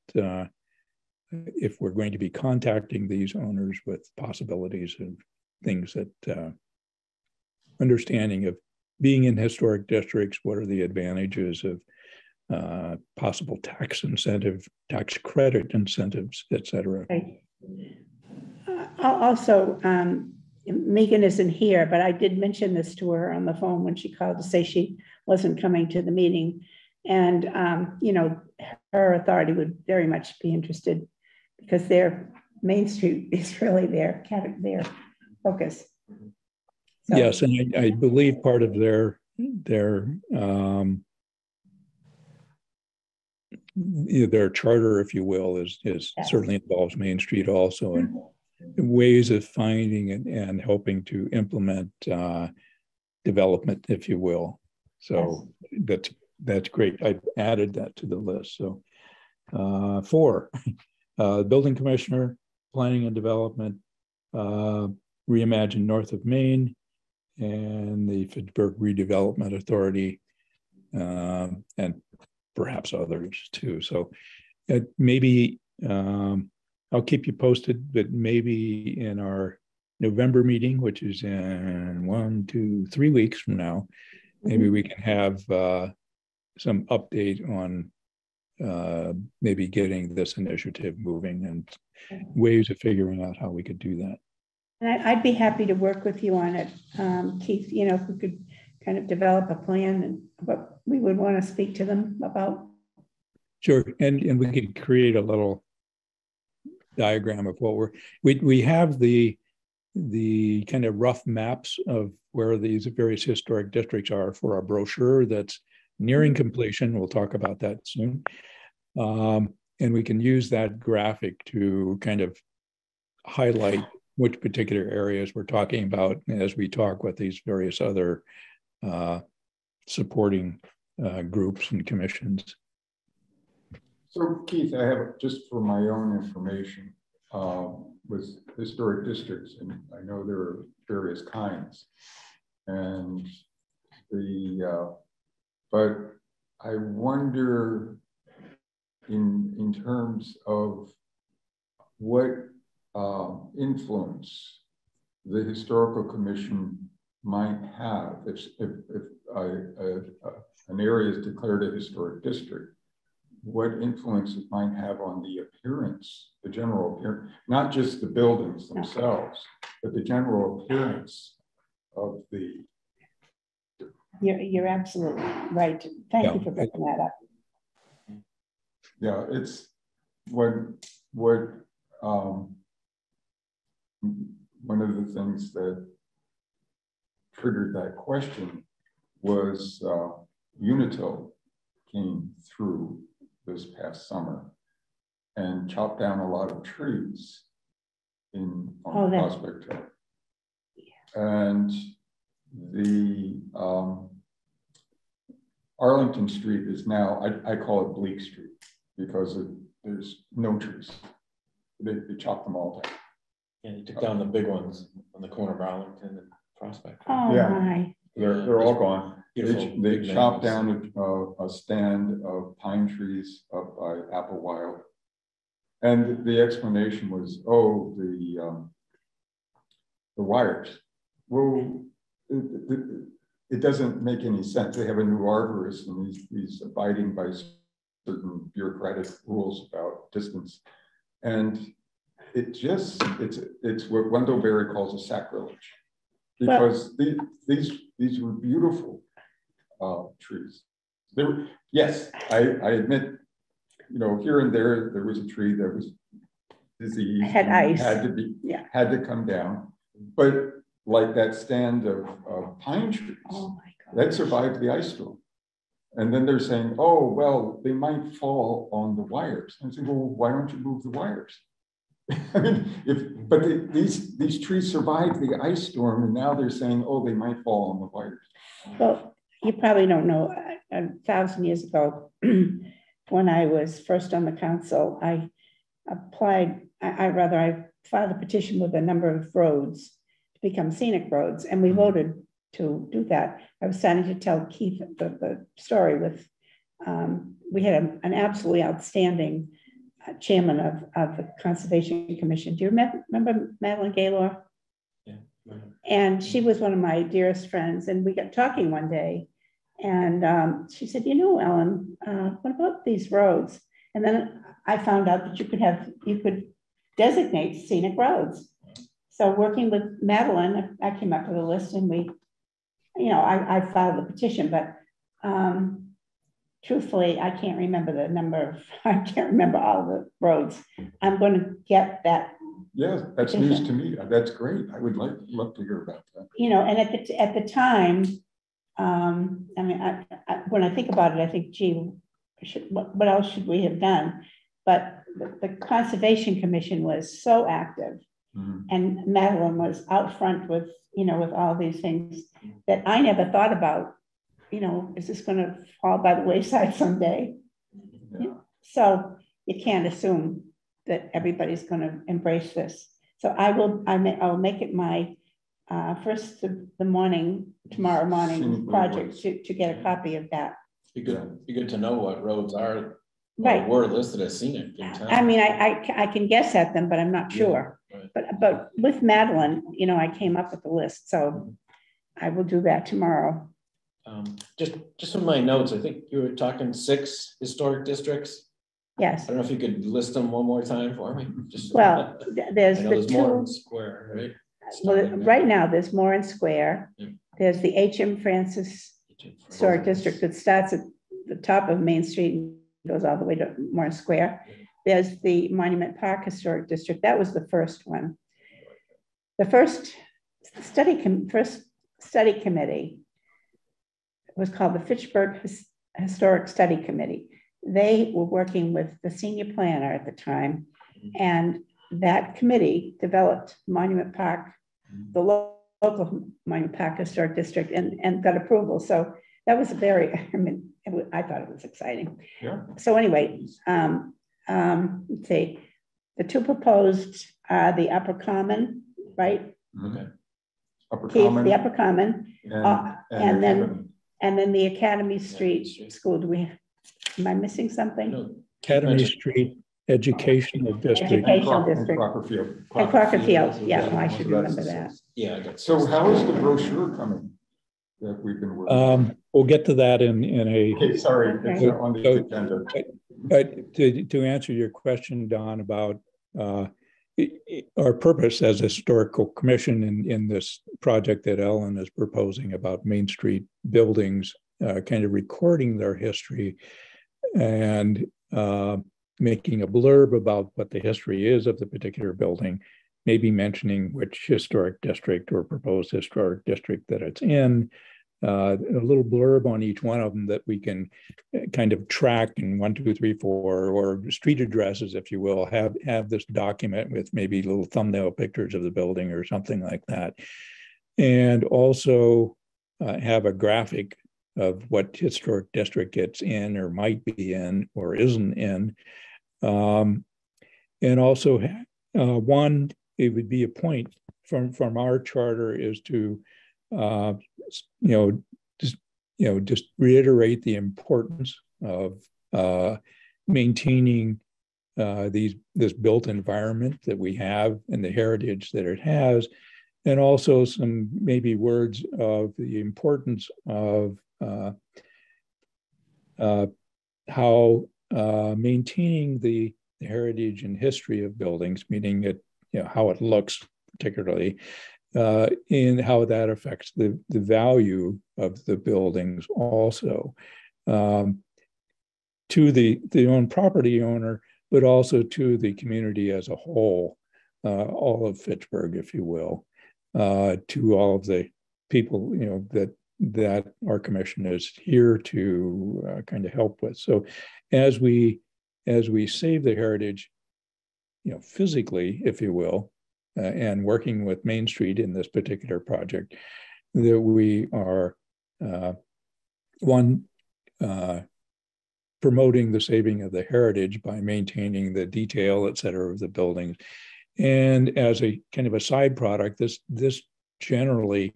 Speaker 1: if we're going to be contacting these owners with possibilities of things that, understanding of being in historic districts, what are the advantages of possible tax incentive, tax credit incentives, et cetera.
Speaker 3: Right. Also, Megan isn't here, but I did mention this to her on the phone when she called to say she wasn't coming to the meeting. And, you know, her authority would very much be interested, because their Main Street is really their focus. So,
Speaker 1: yes, and I believe part of their charter, if you will, is yes, certainly involves Main Street also, and ways of finding and helping to implement development, if you will. So yes, that's great. I've added that to the list. So 4, building commissioner, planning and development, Reimagine North of Main, and the Fitchburg Redevelopment Authority, and perhaps others too. So maybe I'll keep you posted, but maybe in our November meeting, which is in 1, 2, 3 weeks from now, maybe we can have some update on maybe getting this initiative moving and ways of figuring out how we could do that.
Speaker 3: I'd be happy to work with you on it, Keith, you know, if we could kind of develop a plan and what we would want to speak to them about.
Speaker 1: Sure, and we could create a little diagram of what we have the kind of rough maps of where these various historic districts are for our brochure that's nearing completion. We'll talk about that soon. And we can use that graphic to kind of highlight which particular areas we're talking about as we talk with these various other supporting groups and commissions.
Speaker 2: So Keith, I have, just for my own information, with historic districts, and I know there are various kinds, and but I wonder in terms of what influence the historical commission might have if an area is declared a historic district, what influence it might have on the appearance, the general appearance, not just the buildings themselves, but the general appearance of the.
Speaker 3: You're absolutely right. Thank you for bringing that up.
Speaker 2: Yeah, it's one of the things that triggered that question was Unitil came through this past summer and chopped down a lot of trees on Prospect Hill. And the Arlington Street is now, I call it Bleak Street because there's no trees. They chopped them all down.
Speaker 4: Yeah, they took down the big ones on the corner of Arlington and Prospect.
Speaker 3: Oh
Speaker 2: yeah.
Speaker 3: my.
Speaker 2: They're all gone. They chopped
Speaker 4: mangoes.
Speaker 2: down a stand of pine trees up by Applewild. And the explanation was, oh, the wires. Well, it doesn't make any sense. They have a new arborist and he's abiding by certain bureaucratic rules about distance. And it's what Wendell Berry calls a sacrilege. Because these were beautiful trees. They were, yes, I admit, you know, here and there was a tree that was diseased,
Speaker 3: had ice,
Speaker 2: had to come down. But like that stand of pine trees,
Speaker 3: oh my God,
Speaker 2: that survived the ice storm. And then they're saying, oh well, they might fall on the wires. And I say, well, why don't you move the wires? I mean, but these trees survived the ice storm, and now they're saying, oh, they might fall on the wires. Well,
Speaker 3: you probably don't know, 1,000 years ago, when I was first on the council, I applied, I filed a petition with a number of roads to become scenic roads, and we voted to do that. I was starting to tell Keith the story with, we had an absolutely outstanding chairman of the Conservation Commission. Do you remember Madeline Gaylor?
Speaker 4: Yeah.
Speaker 3: And she was one of my dearest friends, and we got talking one day, and she said, you know, Ellen, what about these roads? And then I found out that you could designate scenic roads. So working with Madeline, I came up with a list, and we, you know, I filed the petition, but truthfully, I can't remember the number I can't remember all the roads. I'm going to get that.
Speaker 2: Yeah, that's news to me. That's great. I would love to hear about that.
Speaker 3: You know, and at the time, I mean, when I think about it, I think, gee, what else should we have done? But the Conservation Commission was so active, and Madeline was out front with, you know, with all these things that I never thought about. You know, is this going to fall by the wayside someday? Yeah. So you can't assume that everybody's going to embrace this. So I'll make it my first of the morning, tomorrow morning project to get a copy of that.
Speaker 4: Be good to know what roads are
Speaker 3: right.
Speaker 4: Were listed as scenic in town.
Speaker 3: I mean, I can guess at them, but I'm not sure. Right. But with Madeline, you know, I came up with the list, so I will do that tomorrow.
Speaker 4: Just from my notes, I think you were talking 6 historic districts.
Speaker 3: Yes.
Speaker 4: I don't know if you could list them one more time for me. Just
Speaker 3: well, there's the
Speaker 4: Morton Square, right?
Speaker 3: Well, right now, there's Moran Square.
Speaker 4: Yeah.
Speaker 3: There's the H.M. Francis Historic District that starts at the top of Main Street and goes all the way to Moran Square. There's the Monument Park Historic District. That was the first one. The first study committee was called the Fitchburg Historic Study Committee. They were working with the senior planner at the time, and that committee developed Monument Park, the local Monument Park Historic District, and got approval. So that was I thought it was exciting.
Speaker 2: Yeah.
Speaker 3: So anyway, let's see, the two proposed are the Upper Common, right?
Speaker 2: Okay. Upper
Speaker 3: Keith,
Speaker 2: Common.
Speaker 3: the Upper Common, and then the Academy Street School. Am I missing something?
Speaker 1: Academy Street Educational District.
Speaker 3: Educational District.
Speaker 2: Crockerfield.
Speaker 3: And Crockerfield, yeah, well, I should remember that.
Speaker 4: Yeah. I got
Speaker 2: So how is the brochure coming that we've been working on?
Speaker 1: We'll get to that in a.
Speaker 2: Okay, sorry, it's on the agenda.
Speaker 1: But to answer your question, Don, about our purpose as a historical commission in this project that Ellen is proposing about Main Street buildings, kind of recording their history and making a blurb about what the history is of the particular building, maybe mentioning which historic district or proposed historic district that it's in, a little blurb on each one of them that we can kind of track in 1, 2, 3, 4, or street addresses, if you will, have this document with maybe little thumbnail pictures of the building or something like that. And also have a graphic of what historic district it's in or might be in or isn't in. And also it would be a point from our charter is to just reiterate the importance of maintaining this built environment that we have and the heritage that it has, and also some maybe words of the importance of how maintaining the heritage and history of buildings, meaning it, how it looks particularly, in how that affects the value of the buildings also, to the own property owner, but also to the community as a whole, all of Fitchburg, if you will, to all of the people that our commission is here to kind of help with. So as we save the heritage, physically, if you will, and working with Main Street in this particular project, that we are promoting the saving of the heritage by maintaining the detail, et cetera, of the buildings. And as a kind of a side product, this generally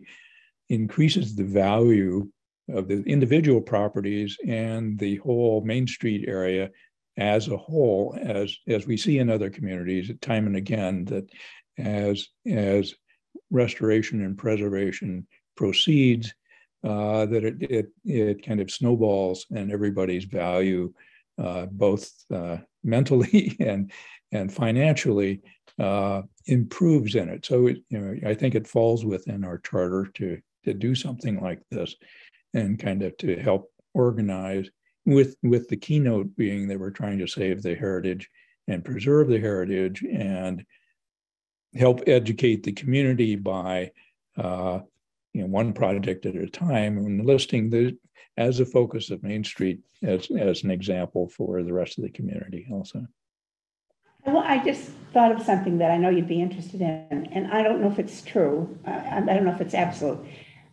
Speaker 1: increases the value of the individual properties and the whole Main Street area as a whole, as we see in other communities time and again, that as restoration and preservation proceeds, that it kind of snowballs and everybody's value, both mentally and financially, improves in it. So I think it falls within our charter to do something like this, and kind of to help organize with the keynote being that we're trying to save the heritage and preserve the heritage and help educate the community by one project at a time, and listing as a focus of Main Street as an example for the rest of the community also.
Speaker 3: Well, I just thought of something that I know you'd be interested in, and I don't know if it's true. I don't know if it's absolute,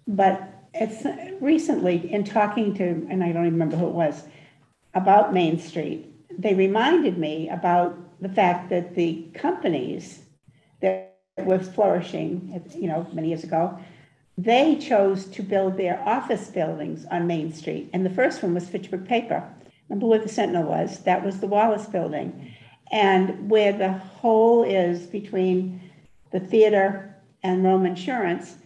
Speaker 3: but it's recently in talking to, and I don't even remember who it was, about Main Street, they reminded me about the fact that the companies that was flourishing, many years ago, they chose to build their office buildings on Main Street. And the first one was Fitchburg Paper. Remember where the Sentinel was? That was the Wallace Building. And where the hole is between the theater and Rome Insurance,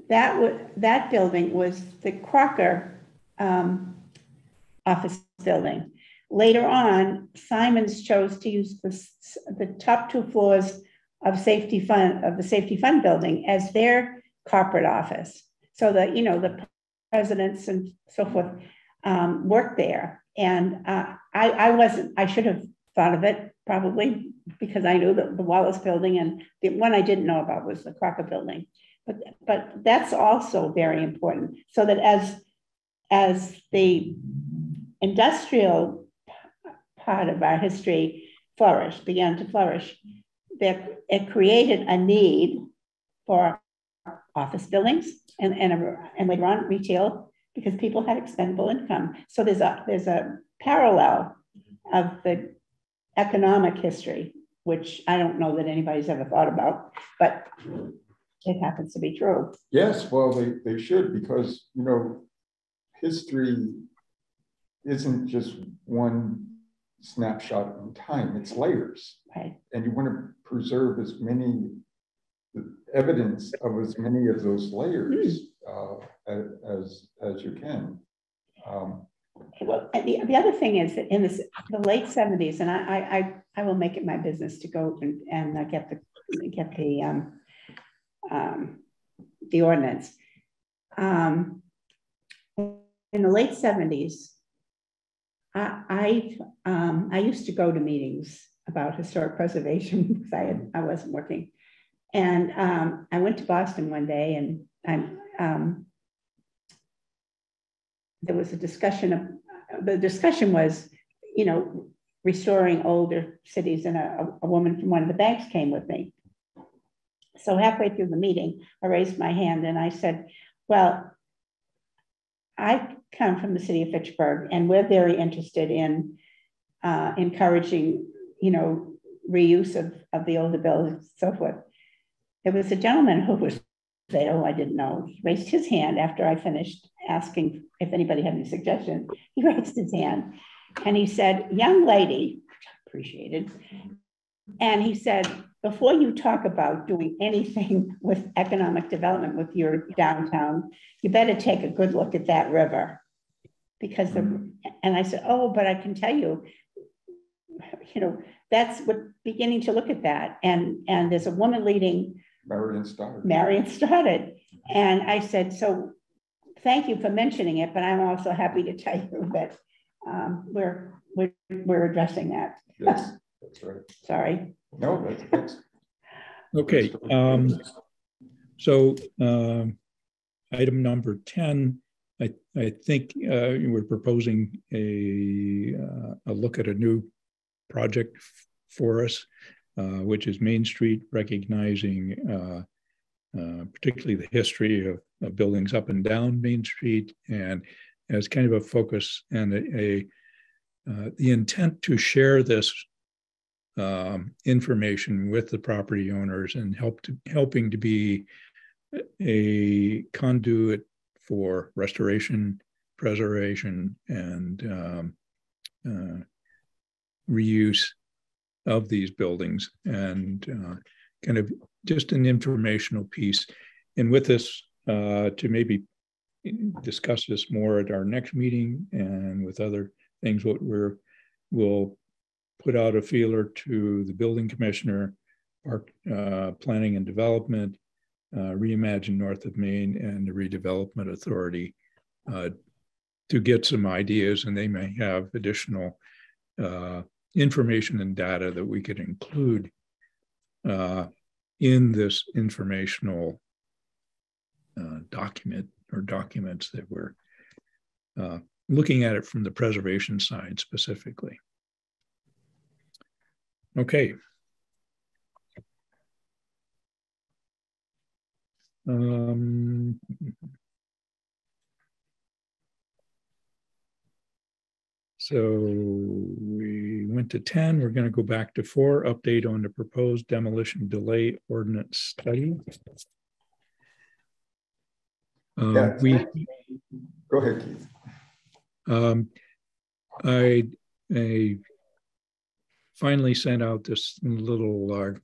Speaker 3: that building was the Crocker office building. Later on, Simons chose to use the top 2 floors of the safety fund building as their corporate office. So that, the presidents and so forth work there. And I should have thought of it probably because I knew the Wallace building, and the one I didn't know about was the Crocker building. But that's also very important, so that as the industrial part of our history began to flourish, that it created a need for office buildings and later on retail, because people had expendable income. So there's a parallel of the economic history, which I don't know that anybody's ever thought about, but it happens to be true.
Speaker 2: Yes, well, they should, because, history isn't just one snapshot in time, it's layers.
Speaker 3: Right.
Speaker 2: And you want to preserve as many evidence of as many of those layers as you can.
Speaker 3: Well, and the other thing is that in the late 70s, and I will make it my business to go and get the ordinance. In the late 70s, I used to go to meetings about historic preservation because I wasn't working, and I went to Boston one day, and there was a discussion of the discussion was, restoring older cities, and a woman from one of the banks came with me. So halfway through the meeting, I raised my hand and I said, well, I come from the city of Fitchburg, and we're very interested in encouraging, reuse of the older buildings and so forth. There was a gentleman who was there who I didn't know. He raised his hand after I finished asking if anybody had any suggestions. He raised his hand and he said, young lady, which I appreciated, and he said, before you talk about doing anything with economic development with your downtown, you better take a good look at that river. Because and I said, oh, but I can tell you, that's what beginning to look at that. And there's a woman leading.
Speaker 2: Marion
Speaker 3: started. And I said, so thank you for mentioning it, but I'm also happy to tell you that we're addressing that.
Speaker 2: Yes, that's right.
Speaker 3: Sorry.
Speaker 2: No, that's
Speaker 1: okay. So item number 10, I think we're proposing a look at a new project for us, which is Main Street, recognizing particularly the history of buildings up and down Main Street, and as kind of a focus and the intent to share this information with the property owners and helping to be a conduit for restoration, preservation, and reuse of these buildings, and kind of just an informational piece. And with this, to maybe discuss this more at our next meeting, and with other things, we'll put out a feeler to the building commissioner, park planning and development, Reimagine North of Main, and the Redevelopment Authority to get some ideas, and they may have additional information and data that we could include in this informational document or documents that we're looking at it from the preservation side specifically. Okay. So we went to 10, we're going to go back to 4, update on the proposed demolition delay ordinance study.
Speaker 2: go ahead, Keith.
Speaker 1: I finally sent out this little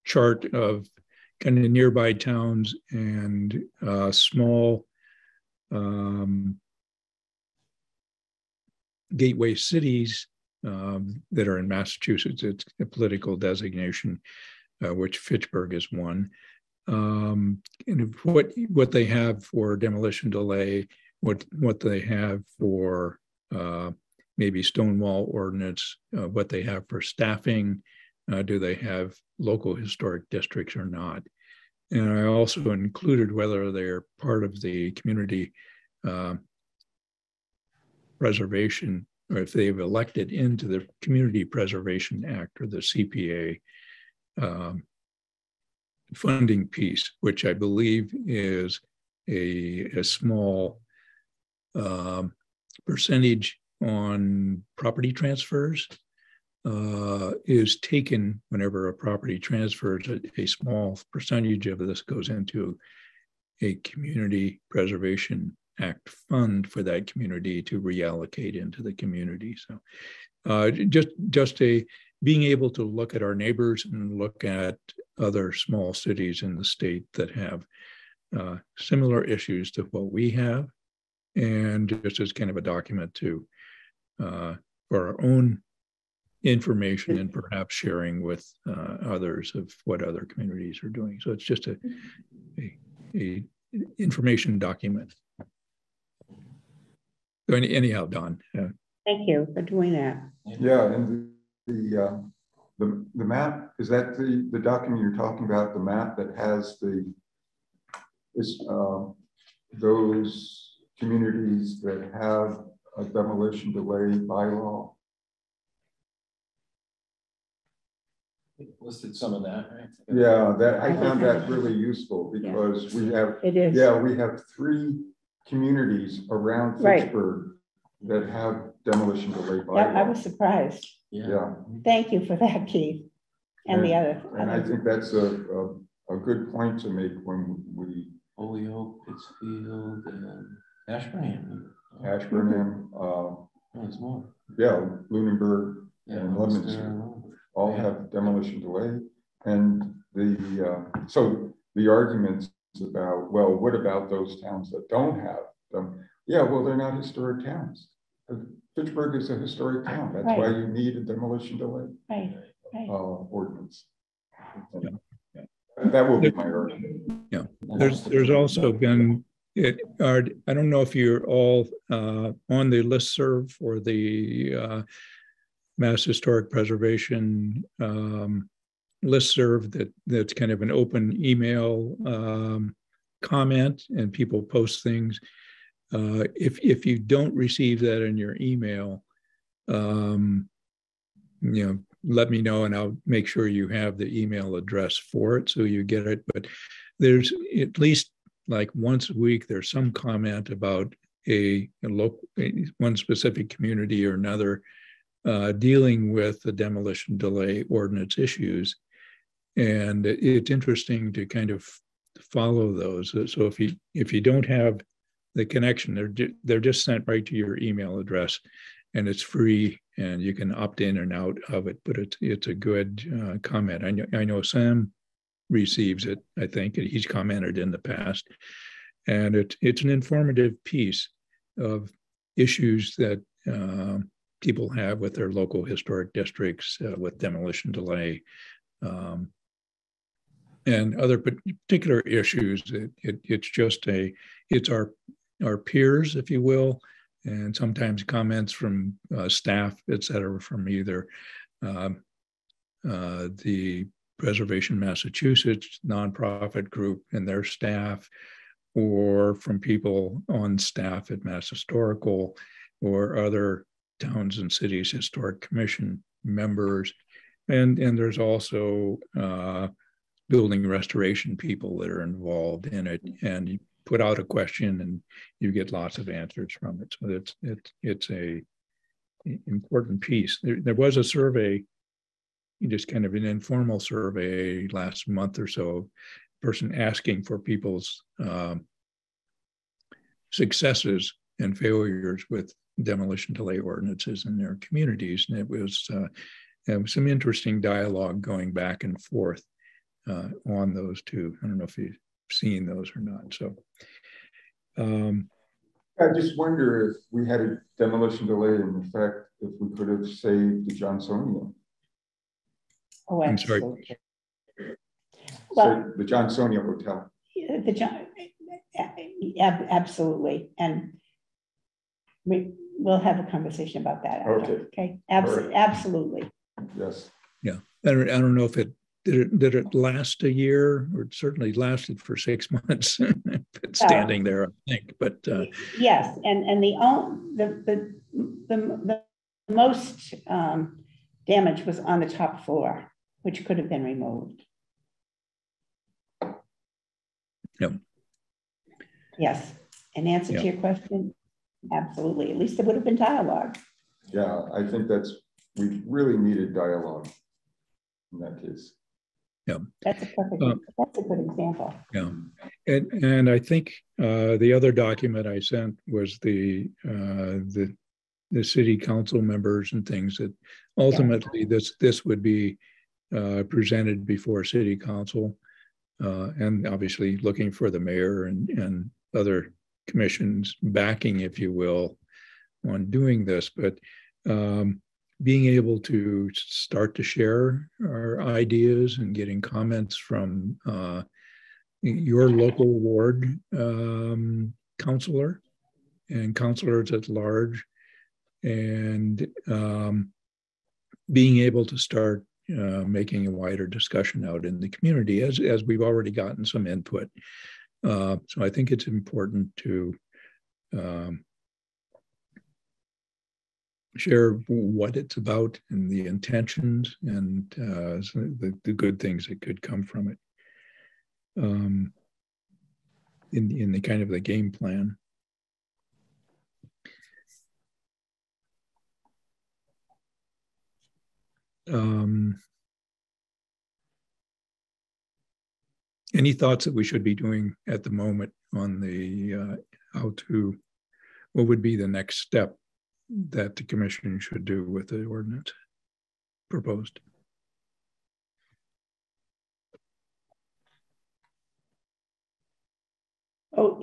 Speaker 1: chart of kind of nearby towns and small gateway cities that are in Massachusetts. It's a political designation which Fitchburg is one. And what they have for demolition delay, what they have for maybe stonewall ordinance, what they have for staffing, do they have local historic districts or not? And I also included whether they're part of the community preservation, or if they've elected into the Community Preservation Act or the CPA funding piece, which I believe is a small percentage on property transfers, is taken whenever a property transfers. A small percentage of this goes into a Community Preservation Act fund for that community to reallocate into the community. So just being able to look at our neighbors and look at other small cities in the state that have similar issues to what we have, and just as kind of a document to for our own information and perhaps sharing with others of what other communities are doing. So it's just a information document. So anyhow, Don.
Speaker 3: Thank you for doing that.
Speaker 2: Yeah, and the map, is that the document you're talking about, the map that has those communities that have a demolition delay bylaw?
Speaker 4: Listed some of that, right?
Speaker 2: Yeah, I found that really useful because we have, we have 3 communities around Fitchburg that have demolition delay bylaw.
Speaker 3: Yeah, I was surprised.
Speaker 2: Yeah.
Speaker 3: Thank you for that, Keith. And the other.
Speaker 2: And I think that's a good point to make when we
Speaker 6: Holyoke, Pittsfield, and Ashburnham.
Speaker 2: Ashburnham,
Speaker 6: there's more.
Speaker 2: Yeah, Lunenburg and Leominster all have demolition delay. And so the arguments about, well, what about those towns that don't have them? Yeah, well, they're not historic towns. Fitchburg is a historic town. That's why you need a demolition delay ordinance. That will be my argument.
Speaker 1: Yeah, there's also been, I don't know if you're all on the listserv for the Mass Historic Preservation listserv that's kind of an open email comment, and people post things. If you don't receive that in your email, let me know and I'll make sure you have the email address for it so you get it. But there's at least like once a week, there's some comment about one specific community or another dealing with the demolition delay ordinance issues. And it's interesting to kind of follow those. So if you don't have the connection, they're just sent right to your email address, and it's free, and you can opt in and out of it. But it's a good comment. I know Sam receives it. I think he's commented in the past, and it's an informative piece of issues that people have with their local historic districts, with demolition delay, and other particular issues. It's our peers, if you will, and sometimes comments from staff, et cetera, from either the Preservation Massachusetts nonprofit group and their staff, or from people on staff at Mass Historical or other towns and cities historic commission members. And there's also building restoration people that are involved in it, and you put out a question and you get lots of answers from it. So it's a important piece. There was a survey, just kind of an informal survey last month or so, person asking for people's successes and failures with demolition delay ordinances in their communities. And it was some interesting dialogue going back and forth on those two. I don't know if you've seen those or not. So
Speaker 2: I just wonder if we had a demolition delay in effect, if we could have saved the Johnsonian.
Speaker 3: Oh,
Speaker 1: I'm sorry.
Speaker 3: Well,
Speaker 2: the Johnsonia Hotel.
Speaker 3: the John, absolutely, and we'll have a conversation about that after. Okay,
Speaker 2: Right.
Speaker 3: Absolutely.
Speaker 2: Yes.
Speaker 1: Yeah, I don't know if did it last a year, or it certainly lasted for 6 months. It's standing there, I think. But
Speaker 3: yes, and the most damage was on the top floor, which could have been removed.
Speaker 1: Yep.
Speaker 3: Yes, in answer to your question, absolutely. At least there would have been dialogue.
Speaker 2: Yeah, I think we really needed dialogue in that case.
Speaker 1: Yeah,
Speaker 3: that's a good example.
Speaker 1: Yeah, and I think the other document I sent was the city council members and things that ultimately this would be presented before city council, and obviously looking for the mayor and other commissions backing, if you will, on doing this, but being able to start to share our ideas and getting comments from your local ward councilor and councilors at large, and being able to start making a wider discussion out in the community, as we've already gotten some input. So I think it's important to share what it's about and the intentions and the good things that could come from it in the kind of the game plan. Any thoughts that we should be doing at the moment on the what would be the next step that the commission should do with the ordinance proposed?
Speaker 3: Oh,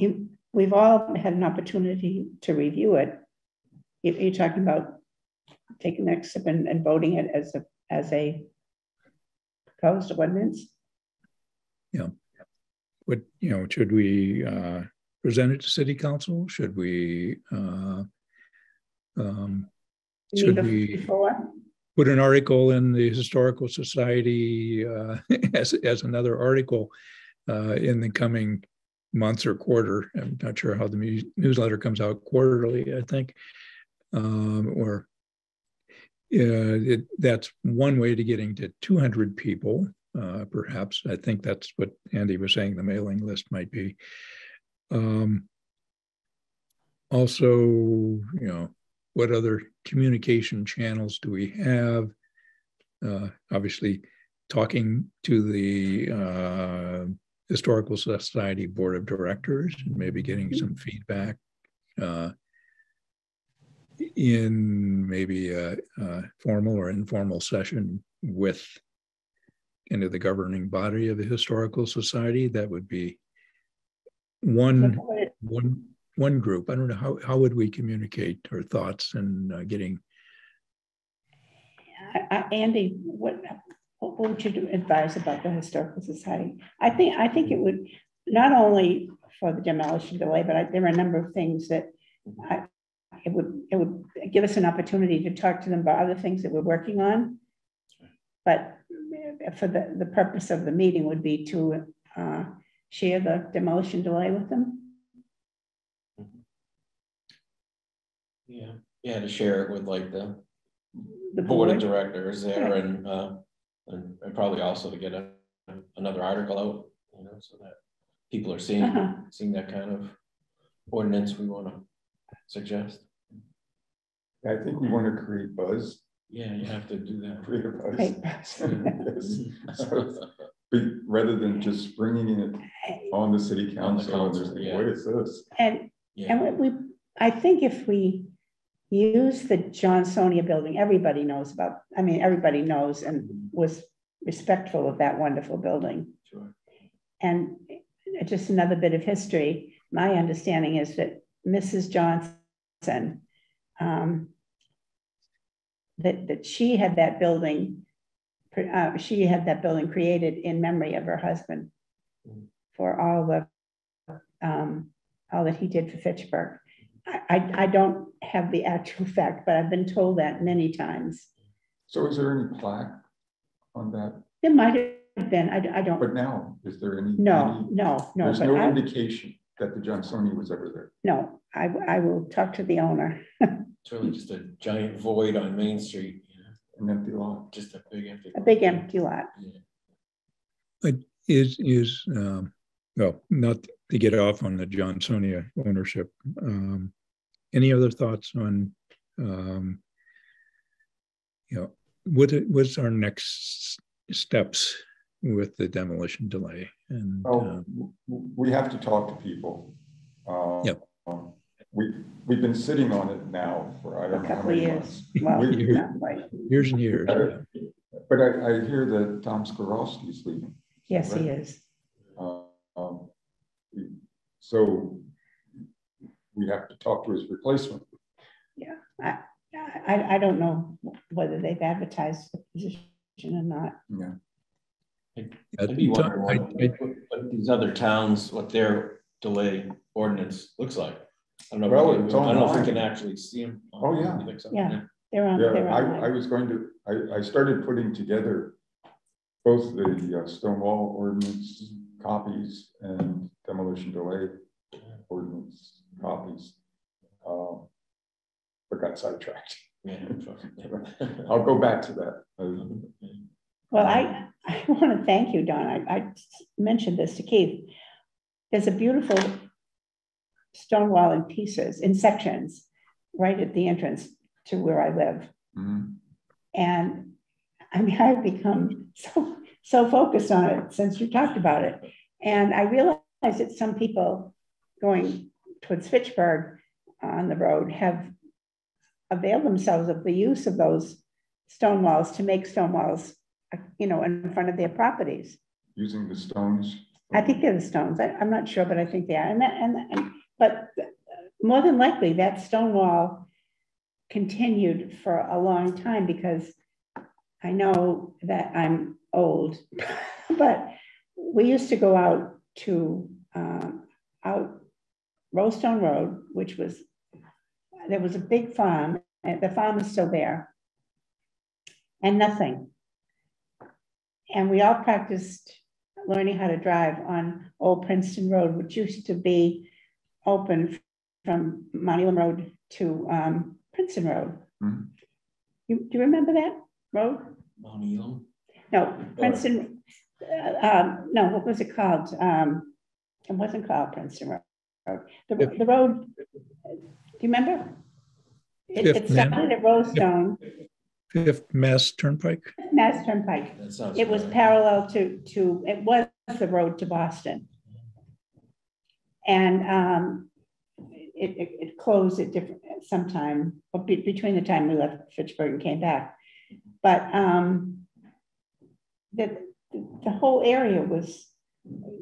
Speaker 3: we've all had an opportunity to review it. If you're talking about taking the next step and voting it as a proposed ordinance.
Speaker 1: Yeah. What, should we present it to city council? Should we put an article in the Historical Society as another article in the coming months or quarter? I'm not sure how the newsletter comes out quarterly, I think. That's one way to getting to 200 people, perhaps. I think that's what Andy was saying the mailing list might be. Also, what other communication channels do we have? Obviously, talking to the Historical Society Board of Directors and maybe getting some feedback in maybe a formal or informal session with kind of the governing body of the Historical Society. That would be one group. I don't know, how would we communicate our thoughts and getting.
Speaker 3: Andy, what would you advise about the Historical Society? I think it would, not only for the demolition delay, but there are a number of things that it would give us an opportunity to talk to them about other things that we're working on. But for the purpose of the meeting would be to share the demolition delay with them.
Speaker 4: Yeah, to share it with like the board of directors there, right. and probably also to get another article out, so that people are seeing that kind of ordinance we want to suggest.
Speaker 2: I think we want to create buzz.
Speaker 4: Yeah, you have to do that.
Speaker 2: Create a buzz. Yes. So, rather than just bringing it on the city council, what is this?
Speaker 3: And I think if we use the Johnsonia building, everybody knows and was respectful of that wonderful building.
Speaker 4: Sure.
Speaker 3: And just another bit of history, my understanding is that Mrs. Johnson, that she had that building she had that building created in memory of her husband for all that he did for Fitchburg. I don't have the actual fact, but I've been told that many times.
Speaker 2: So is there any plaque on that?
Speaker 3: There might have been, I don't.
Speaker 2: But now, is there any?
Speaker 3: No.
Speaker 2: There's no indication that the Johnsonian was ever there.
Speaker 3: No, I will talk to the owner.
Speaker 4: It's really just a giant void on Main Street.
Speaker 2: An empty lot.
Speaker 4: Just a big empty.
Speaker 3: A big empty lot.
Speaker 1: It is well, not to get off on the Johnsonia ownership. Any other thoughts on, what's our next steps with the demolition delay? And
Speaker 2: we have to talk to people.
Speaker 1: Yep.
Speaker 2: We've been sitting on it now for I don't know how many years.
Speaker 3: Well,
Speaker 1: years and years.
Speaker 2: But I hear that Tom Skorowski's leaving.
Speaker 3: Yes,
Speaker 2: right?
Speaker 3: he is.
Speaker 2: So we have to talk to his replacement.
Speaker 3: Yeah, I don't know whether they've advertised the position or not.
Speaker 2: Yeah.
Speaker 4: I'd be wondering what these other towns, what their delay ordinance looks like. I don't know.
Speaker 2: Well,
Speaker 4: I don't know if we can actually see them.
Speaker 2: Oh yeah.
Speaker 4: So.
Speaker 3: Yeah, they're on.
Speaker 2: Yeah,
Speaker 3: they're
Speaker 2: I was going to. I started putting together both the Stonewall ordinance copies and demolition delay ordinance copies, but got sidetracked.
Speaker 4: Yeah.
Speaker 2: I'll go back to that.
Speaker 3: Well, I want to thank you, Don. I mentioned this to Keith. There's a beautiful stone wall in pieces, in sections, right at the entrance to where I live.
Speaker 2: Mm-hmm.
Speaker 3: And I mean, I've become so focused on it since you talked about it. And I realize that some people going towards Fitchburg on the road have availed themselves of the use of those stone walls to make stone walls, in front of their properties.
Speaker 2: Using the stones.
Speaker 3: I think they're the stones. I'm not sure, but I think they are. But more than likely, that stone wall continued for a long time, because I know that I'm old, but we used to go out to Rowstone Road, there was a big farm, and the farm is still there, and nothing. And we all practiced learning how to drive on Old Princeton Road, which used to be open from Mount Elam Road to Princeton Road.
Speaker 2: Mm-hmm.
Speaker 3: Do you remember that road?
Speaker 4: Mount Elam?
Speaker 3: No, Princeton. No, what was it called? It wasn't called Princeton Road. The road. Do you remember? It started at Rowstone.
Speaker 1: Fifth Mass Turnpike.
Speaker 3: Mass Turnpike. It was parallel to. It was the road to Boston, and it closed at different sometime between the time we left Fitchburg and came back. But the whole area was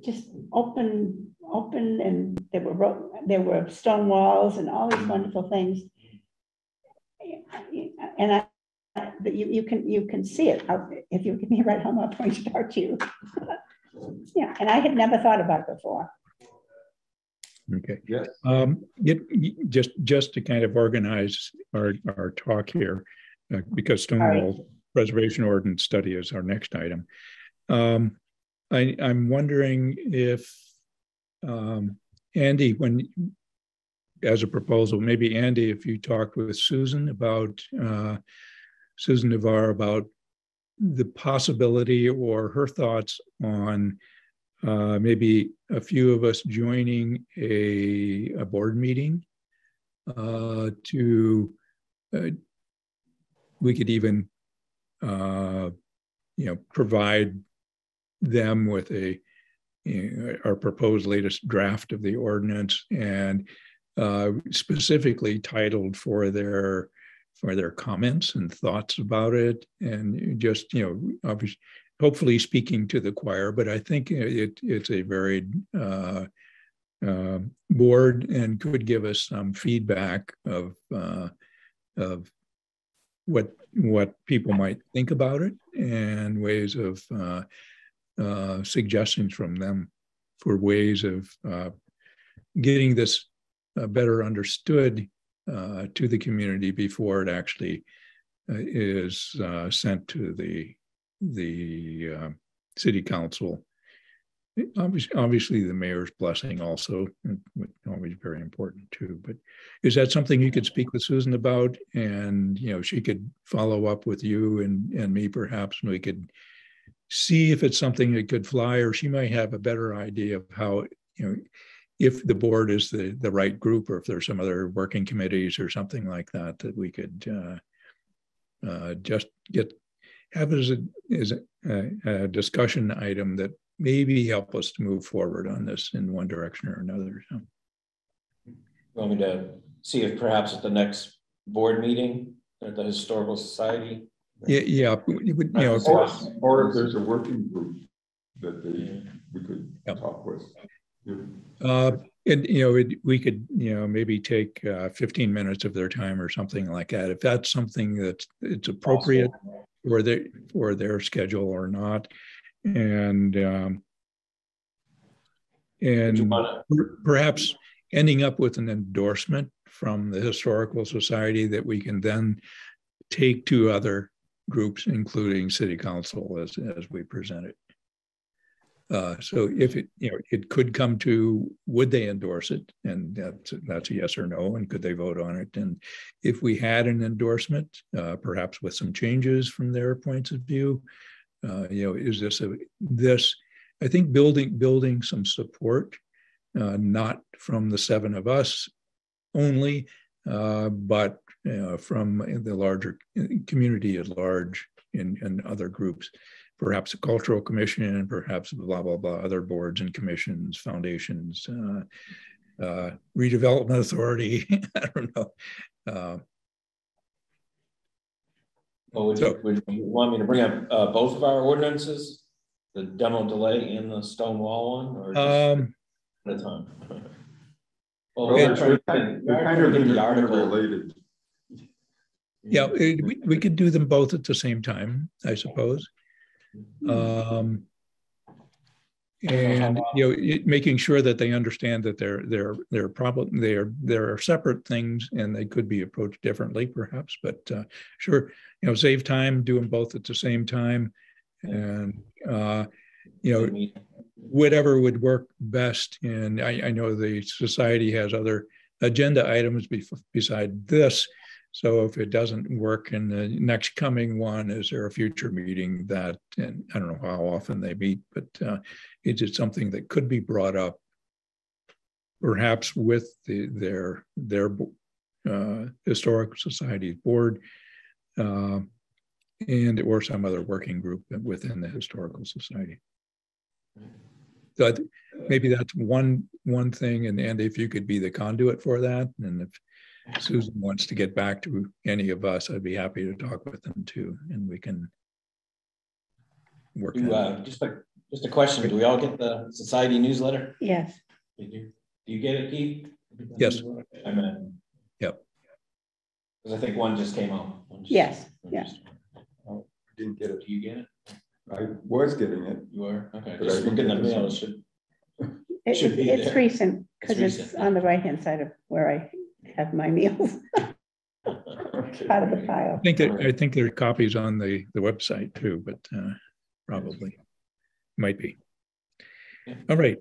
Speaker 3: just open, and there were stone walls and all these wonderful things. And you can see it if you give me a right home. I'll point it out to you. Yeah, and I had never thought about it before.
Speaker 1: Okay.
Speaker 2: Yes.
Speaker 1: Just to kind of organize our talk here, because Stonewall Preservation Ordinance Study is our next item. I'm wondering if Andy, as a proposal, maybe Andy, if you talked with Susan Navarre about the possibility or her thoughts on maybe a few of us joining a board meeting we could even provide them with our proposed latest draft of the ordinance, and specifically titled for their comments and thoughts about it, and just obviously, hopefully speaking to the choir. But I think it's a varied board and could give us some feedback of what what people might think about it and ways of suggestions from them for ways of getting this better understood to the community before it actually is sent to the city council. Obviously, the mayor's blessing also, always very important too. But is that something you could speak with Susan about? And she could follow up with you and me perhaps, and we could see if it's something that could fly, or she might have a better idea of how, if the board is the right group, or if there's some other working committees or something like that we could just have as a discussion item that maybe help us to move forward on this in one direction or another. So.
Speaker 4: You want me to see if perhaps at the next board meeting at the Historical Society?
Speaker 1: Yeah.
Speaker 2: Or if there's a working group that we could talk with.
Speaker 1: And we could maybe take 15 minutes of their time or something like that, if that's something that it's appropriate for their schedule or not. And perhaps ending up with an endorsement from the Historical Society that we can then take to other groups, including City Council, as we present it. So if it could come to, would they endorse it? And that's a yes or no. And could they vote on it? And if we had an endorsement, perhaps with some changes from their points of view, is this I think building some support, not from the seven of us only, but from the larger community at large and other groups. Perhaps a cultural commission, and perhaps blah, blah, blah, other boards and commissions, foundations, redevelopment authority. I don't know.
Speaker 4: Would you want me to bring up both of our ordinances, the demo delay and the stone wall one, or just at a time?
Speaker 2: Well, they're kind of related.
Speaker 1: Yeah, we could do them both at the same time, I suppose. And making sure that they understand that they're separate things and they could be approached differently, perhaps. But sure, save time, do them both at the same time, and whatever would work best. And I know the society has other agenda items beside this. So if it doesn't work in the next coming one, is there a future meeting that, and I don't know how often they meet, but is it something that could be brought up perhaps with their Historical Society board and or some other working group within the Historical Society? So maybe that's one thing, and if you could be the conduit for that, and if Susan wants to get back to any of us, I'd be happy to talk with them too, and we can work.
Speaker 4: Just a question: do we all get the society newsletter?
Speaker 3: Yes.
Speaker 4: Do you get it, Keith?
Speaker 1: Yes.
Speaker 4: I mean,
Speaker 1: yep.
Speaker 4: Because I think one just came out.
Speaker 3: Yes. Yeah.
Speaker 2: I didn't get it.
Speaker 4: Do you get it?
Speaker 2: I was getting it.
Speaker 4: You are? Okay.
Speaker 2: But
Speaker 4: just look in the mail.
Speaker 3: It's recent because it's on the right hand side of where I have my meals. Part of the file.
Speaker 1: I think there are copies on the website too, but probably might be.
Speaker 4: Yeah.
Speaker 1: All right.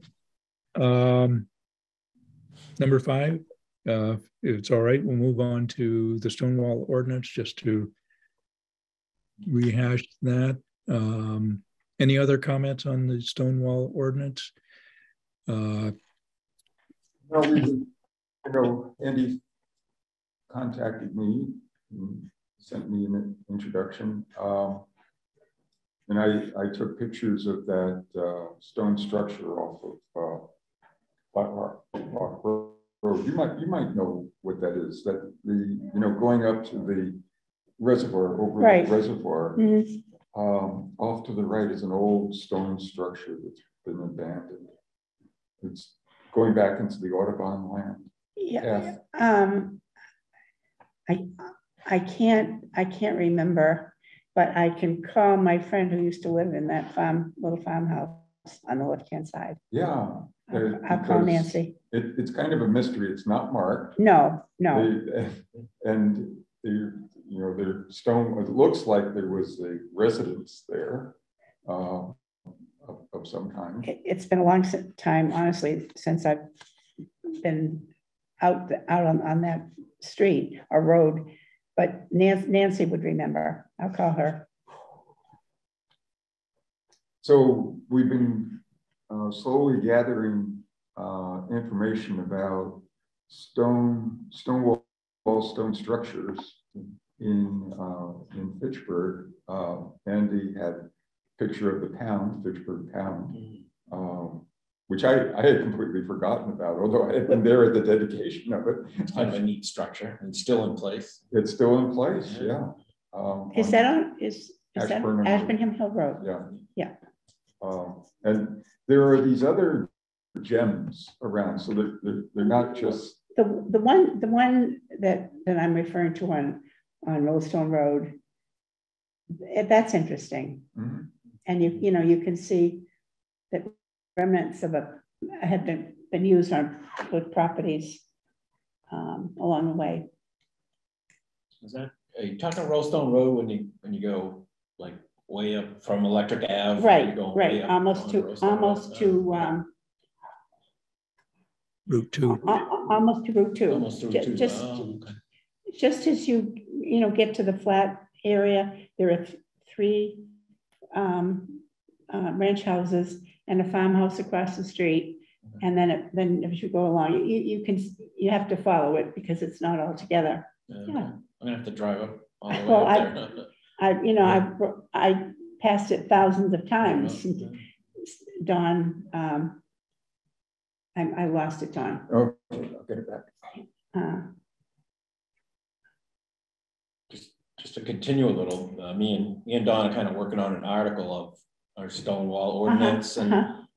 Speaker 1: Number 5, if it's all right, we'll move on to the Stonewall ordinance just to rehash that. Any other comments on the Stonewall ordinance?
Speaker 2: Andy contacted me and sent me an introduction. And I took pictures of that stone structure off of Flat Rock Road. You might know what that is. That going up to the reservoir, over the reservoir. Mm-hmm. Off to the right is an old stone structure that's been abandoned. It's going back into the Audubon land.
Speaker 3: Yeah. can't remember, but I can call my friend who used to live in that little farmhouse on the left-hand side.
Speaker 2: Yeah.
Speaker 3: I'll call Nancy.
Speaker 2: It's kind of a mystery. It's not marked.
Speaker 3: No.
Speaker 2: And their stone, it looks like there was a residence there of some kind.
Speaker 3: It's been a long time, honestly, since I've been out on that street or road, but Nancy would remember. I'll call her.
Speaker 2: So we've been slowly gathering information about stone structures in Fitchburg. Andy had a picture of the pound, Fitchburg Pound, which I had completely forgotten about, although I had been there at the dedication of it.
Speaker 4: It's kind of a neat structure and still in place.
Speaker 2: It's still in place, yeah.
Speaker 3: Is that Ashburnham Hill Road?
Speaker 2: Yeah. And there are these other gems around, so they're not just
Speaker 3: the one that I'm referring to on Millstone Road. That's interesting, and you can see that remnants of had been used on good properties along the way.
Speaker 4: Is that are you talking Rollstone Road when you go like way up from Electric Ave?
Speaker 3: Right. Almost to
Speaker 1: Route 2.
Speaker 3: Almost to Route 2.
Speaker 4: Almost to Route 2.
Speaker 3: Just as you get to the flat area, there are 3 ranch houses and a farmhouse across the street. And then as you go along, you have to follow it because it's not all together. Yeah.
Speaker 4: I'm gonna have to drive up all the way up there.
Speaker 3: I passed it thousands of times. Dawn, I lost it, Dawn.
Speaker 2: Okay, I'll get it back.
Speaker 4: Just to continue a little, me and Dawn are kind of working on an article of our stone wall ordinance, and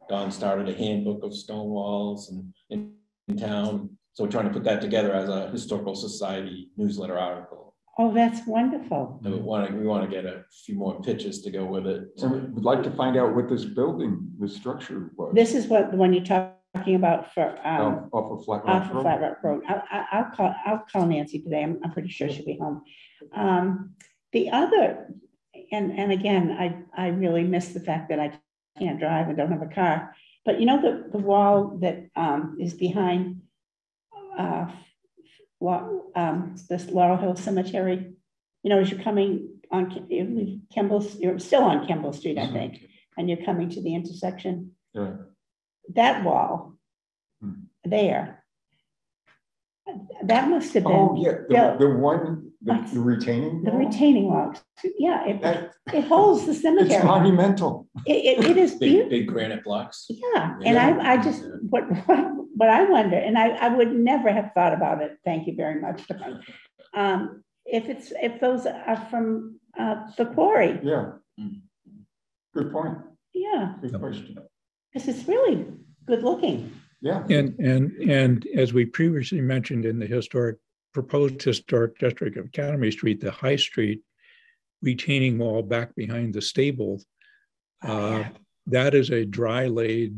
Speaker 4: Dawn started a handbook of stone walls in town. So we're trying to put that together as a historical society newsletter article.
Speaker 3: Oh, that's wonderful.
Speaker 4: And we want to get a few more pitches to go with it.
Speaker 2: So we'd like to find out what this structure was.
Speaker 3: This is the one you're talking about for
Speaker 2: off of Flat Rock
Speaker 3: Road. I'll call Nancy today. I'm pretty sure she'll be home. The other, and again, I really miss the fact that I can't drive and don't have a car. But the wall that is behind this Laurel Hill Cemetery, as you're coming on you're still on Kemble Street, I think, and you're coming to the intersection.
Speaker 2: Yeah.
Speaker 3: That wall there, that must have been
Speaker 2: the retaining wall?
Speaker 3: The retaining wall. Yeah, it holds the cemetery.
Speaker 2: It's monumental.
Speaker 3: It is beautiful.
Speaker 4: Big granite blocks.
Speaker 3: Yeah, and I just what I wonder, and I would never have thought about it. Thank you very much. If those are from the quarry.
Speaker 2: Yeah. Good point.
Speaker 3: Yeah.
Speaker 2: Good question.
Speaker 3: Because it's really good looking.
Speaker 2: Yeah.
Speaker 1: And as we previously mentioned in the proposed historic district of Academy Street, the High Street retaining wall back behind the stable, that is a dry laid,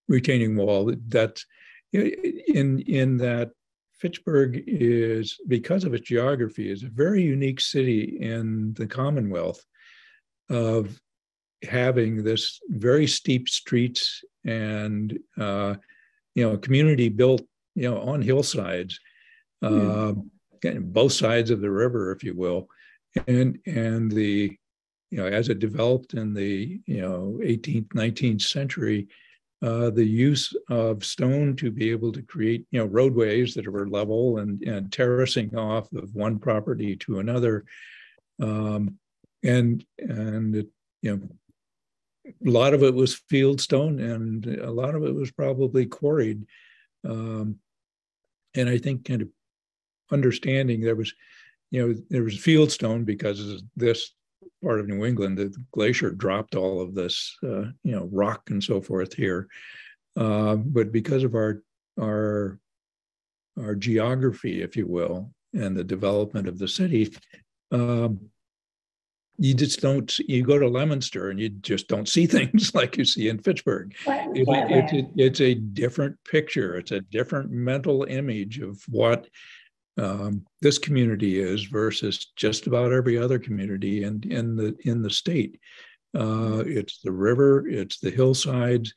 Speaker 1: retaining wall. That's in that Fitchburg is, because of its geography, is a very unique city in the Commonwealth of having this very steep streets and community built on hillsides, both sides of the river, if you will, and the as it developed in the 18th, 19th century, the use of stone to be able to create roadways that were level and terracing off of one property to another, and it, a lot of it was field stone and a lot of it was probably quarried, and I think kind of understanding there was field stone because this part of New England, the glacier dropped all of this, rock and so forth here. But because of our our geography, if you will, and the development of the city, you just don't, you go to Leominster and you just don't see things like you see in Fitchburg. It's a different picture. It's a different mental image of what this community is versus just about every other community in the state. It's the river, it's the hillsides,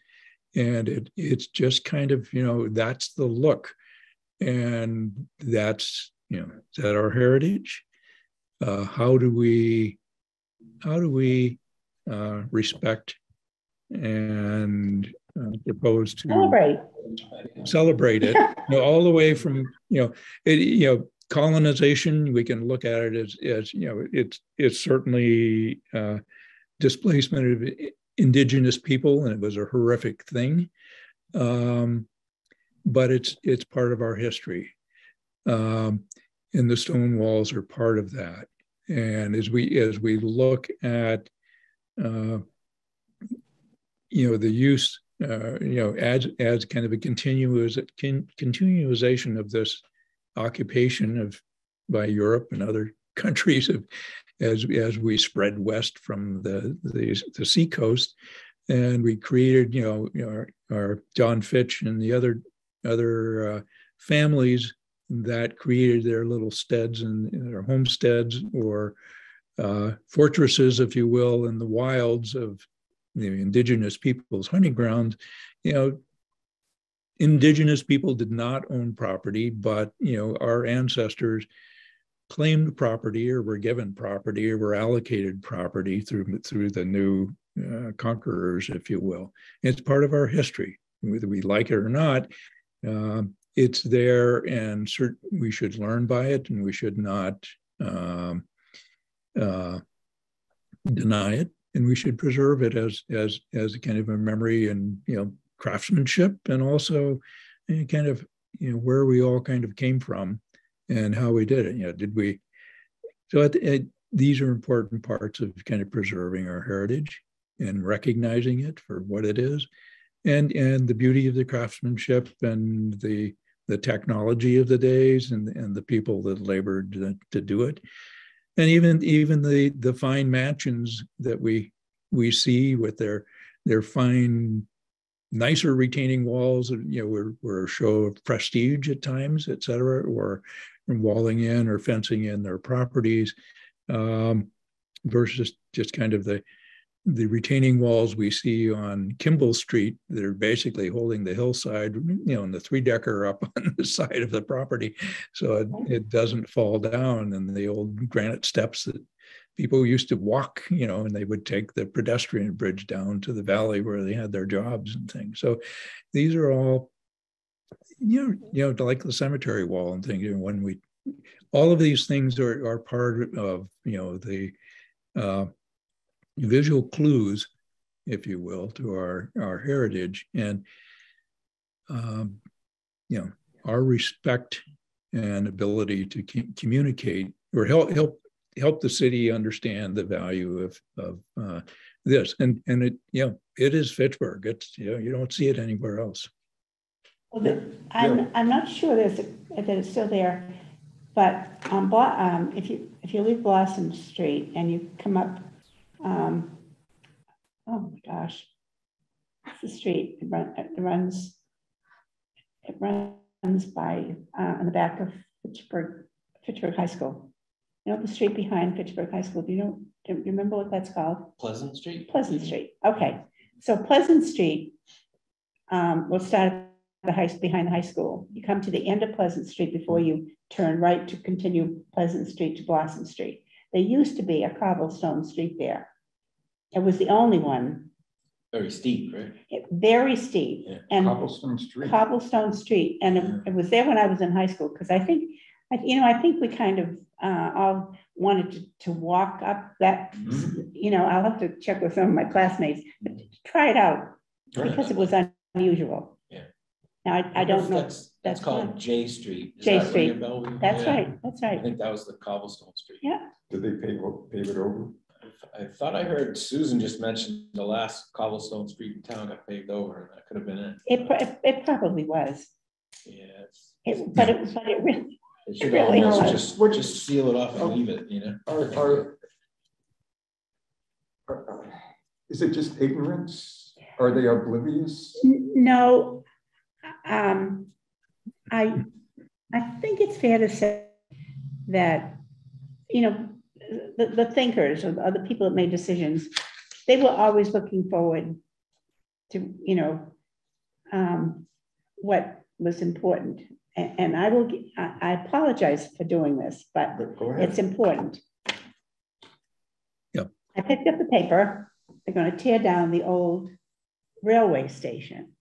Speaker 1: and it's just kind of, that's the look. And that's, is that our heritage? How do we respect and opposed to celebrate it, all the way from, colonization. We can look at it as it's certainly displacement of indigenous people, and it was a horrific thing. But it's part of our history. And the stone walls are part of that. And as we look at the use, as kind of a continuation of this occupation by Europe and other countries as we spread west from the seacoast, and we created our John Fitch and the other families that created their little steads and their homesteads or fortresses, if you will, in the wilds of the indigenous people's hunting grounds. Indigenous people did not own property, but our ancestors claimed property or were given property or were allocated property through the new conquerors, if you will. It's part of our history, whether we like it or not. It's there, and we should learn by it, and we should not deny it, and we should preserve it as a kind of a memory and craftsmanship, and also kind of where we all kind of came from and how we did it. Did we? So these are important parts of kind of preserving our heritage and recognizing it for what it is, and the beauty of the craftsmanship and the technology of the days and the people that labored to do it, and even the fine mansions that we see with their fine, nicer retaining walls, were a show of prestige at times, et cetera, or walling in or fencing in their properties, versus just kind of the retaining walls we see on Kimball Street that are basically holding the hillside, and the 3-decker up on the side of the property, so it doesn't fall down, and the old granite steps that people used to walk, and they would take the pedestrian bridge down to the valley where they had their jobs and things. So these are all, like the cemetery wall and things. When all of these things are part of, the visual clues, if you will, to our heritage, and our respect and ability to communicate or help the city understand the value of this. And it it is Fitchburg. It's you don't see it anywhere else.
Speaker 3: Well, I'm not sure that it's still there, but if you leave Blossom Street and you come up. Oh my gosh, it's the street. It runs by on the back of Fitchburg High School. The street behind Fitchburg High School. Do you remember what that's called?
Speaker 4: Pleasant Street.
Speaker 3: Pleasant Street. Okay, so Pleasant Street. We'll start at behind the high school. You come to the end of Pleasant Street before you turn right to continue Pleasant Street to Blossom Street. There used to be a cobblestone street there. It was the only one.
Speaker 4: Very steep, right?
Speaker 3: Very steep.
Speaker 4: Yeah.
Speaker 3: And
Speaker 2: Cobblestone Street.
Speaker 3: And it was there when I was in high school, because I think we kind of all wanted to walk up that, I'll have to check with some of my classmates, but try it out because it was unusual.
Speaker 4: Yeah.
Speaker 3: Now, I don't know.
Speaker 4: That's called J Street.
Speaker 3: J Street.
Speaker 4: That's
Speaker 3: right. That's right.
Speaker 4: I think that was the cobblestone street.
Speaker 3: Yeah.
Speaker 2: Did they pave it over?
Speaker 4: I thought I heard Susan just mention the last cobblestone street in town got paved over. That could have been it.
Speaker 3: It probably was.
Speaker 4: Yeah.
Speaker 3: but it really,
Speaker 4: It should
Speaker 3: really
Speaker 4: almost
Speaker 3: was.
Speaker 4: just seal it off and leave it, you know.
Speaker 2: Is it just ignorance? Are they oblivious?
Speaker 3: No, I think it's fair to say that, you know, the thinkers or the people that made decisions, they were always looking forward to, you know, what was important. And I apologize for doing this, but it's important.
Speaker 1: Yep.
Speaker 3: I picked up the paper. They're going to tear down the old railway station.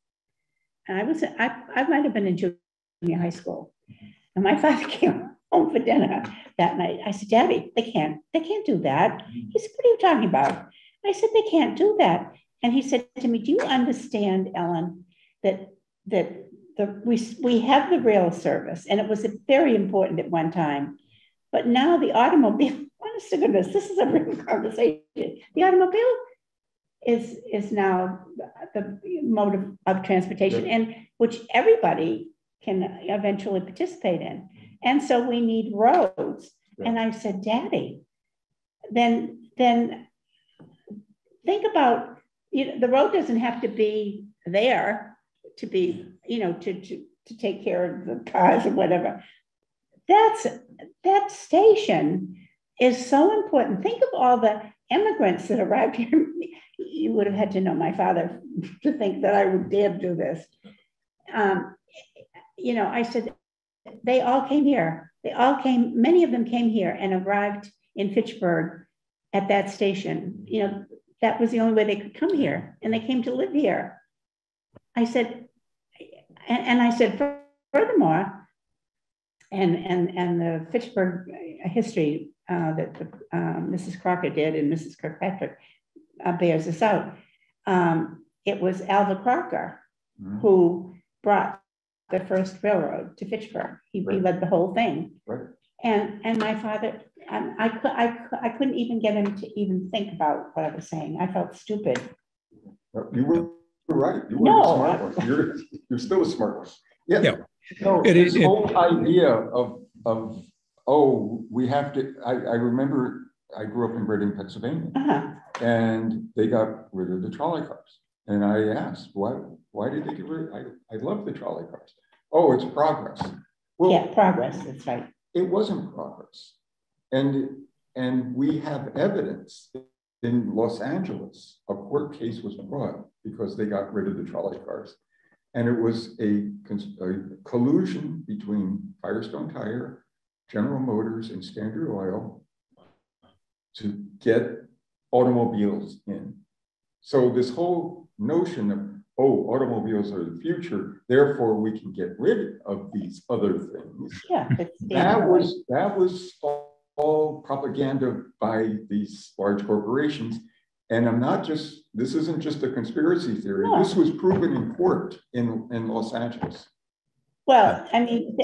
Speaker 3: And I might have been in junior high school. And my father came home for dinner that night. I said, Daddy, they can't do that. He said, what are you talking about? I said, they can't do that. And he said to me, do you understand, Ellen, that we have the rail service, and it was very important at one time, but now the automobile, honest to goodness, this is a real conversation. The automobile is now the mode of transportation, and which everybody can eventually participate in. And so we need roads. Yeah. And I said, Daddy, then think about, you know, the road doesn't have to be there to be, you know, to take care of the cars or whatever. That station is so important. Think of all the immigrants that arrived here. You would have had to know my father to think that I would dare do this. You know, I said, they all came here. Many of them came here and arrived in Fitchburg at that station. You know, that was the only way they could come here, and they came to live here. I said, and I said, furthermore, and the Fitchburg history that Mrs. Crocker did and Mrs. Kirkpatrick bears this out. It was Alva Crocker who brought the first railroad to Fitchburg. He led the whole thing.
Speaker 2: Right.
Speaker 3: And my father, I couldn't even get him to even think about what I was saying. I felt stupid.
Speaker 2: You were right. You were a smart one. You're still a smart one. Yeah.
Speaker 1: Yeah.
Speaker 2: No, this whole idea of we have to. I remember I grew up in Reading, Pennsylvania, and they got rid of the trolley cars. And I asked, why did they get rid of it? I love the trolley cars. Oh, it's progress. Well,
Speaker 3: yeah, progress, that's right.
Speaker 2: It wasn't progress. And we have evidence in Los Angeles. A court case was brought because they got rid of the trolley cars. And it was a collusion between Firestone Tire, General Motors, and Standard Oil to get automobiles in. So this whole notion of, automobiles are the future, therefore we can get rid of these other things.
Speaker 3: Yeah,
Speaker 2: that was all propaganda by these large corporations. And this isn't just a conspiracy theory. No. This was proven in court in Los Angeles.
Speaker 3: Well, I mean,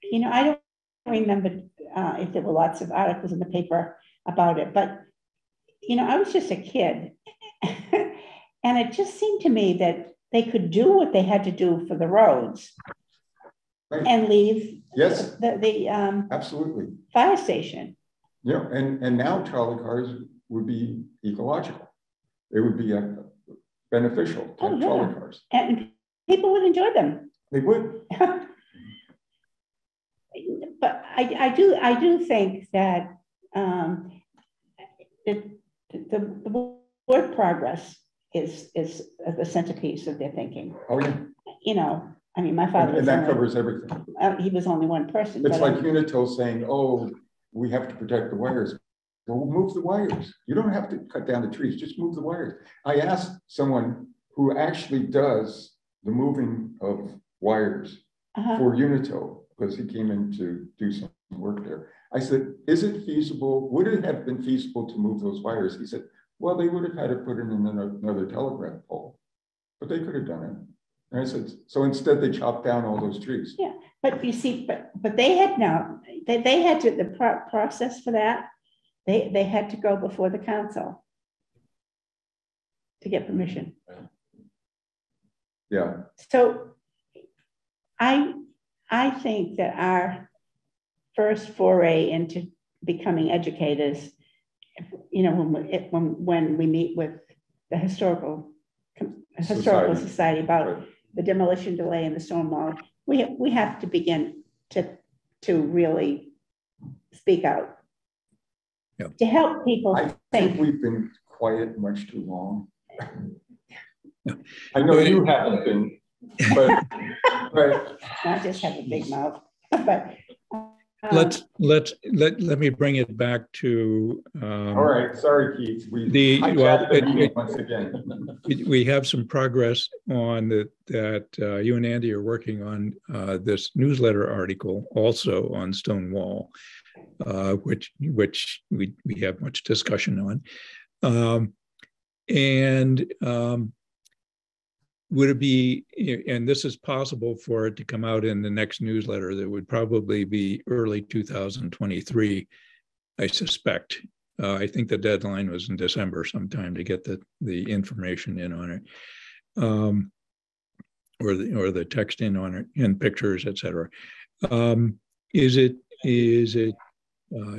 Speaker 3: you know, I don't remember if there were lots of articles in the paper about it, but, you know, I was just a kid. And it just seemed to me that they could do what they had to do for the roads, right, and leave the
Speaker 2: absolutely
Speaker 3: fire station.
Speaker 2: Yeah, and now trolley cars would be ecological. They would be beneficial to trolley cars. And
Speaker 3: people would enjoy them.
Speaker 2: They would.
Speaker 3: But I do think that the word progress is the centerpiece of their thinking.
Speaker 2: Oh yeah.
Speaker 3: You know, I mean, my father.
Speaker 2: And that covers everything.
Speaker 3: He was only one person.
Speaker 2: It's like Unitil saying, "Oh, we have to protect the wires." Well, we'll move the wires. You don't have to cut down the trees. Just move the wires. I asked someone who actually does the moving of wires for Unitil, because he came in to do some work there. I said, "Is it feasible? Would it have been feasible to move those wires?" He said, "Well, they would have had to put in another telegraph pole, but they could have done it." And I said, "So instead, they chopped down all those trees."
Speaker 3: Yeah, but you see, but they had they had to the process for that. They had to go before the council to get permission.
Speaker 2: Yeah.
Speaker 3: So I think that our first foray into becoming educators, you know, when we meet with the historical society about the demolition delay and the stone wall, we have to begin to really speak out. Yep. To help people
Speaker 2: I think we've been quiet much too long. I know you haven't been, but
Speaker 3: I just have a big mouth. But
Speaker 1: let me bring it back to.
Speaker 2: All right, sorry, Keith. Once again.
Speaker 1: We have some progress on that. You and Andy are working on this newsletter article, also on Stonewall, which we have much discussion on, would it be, and this is possible for it to come out in the next newsletter that would probably be early 2023, I suspect. I think the deadline was in December sometime to get the information in on it, or the text in on it, and pictures, etc.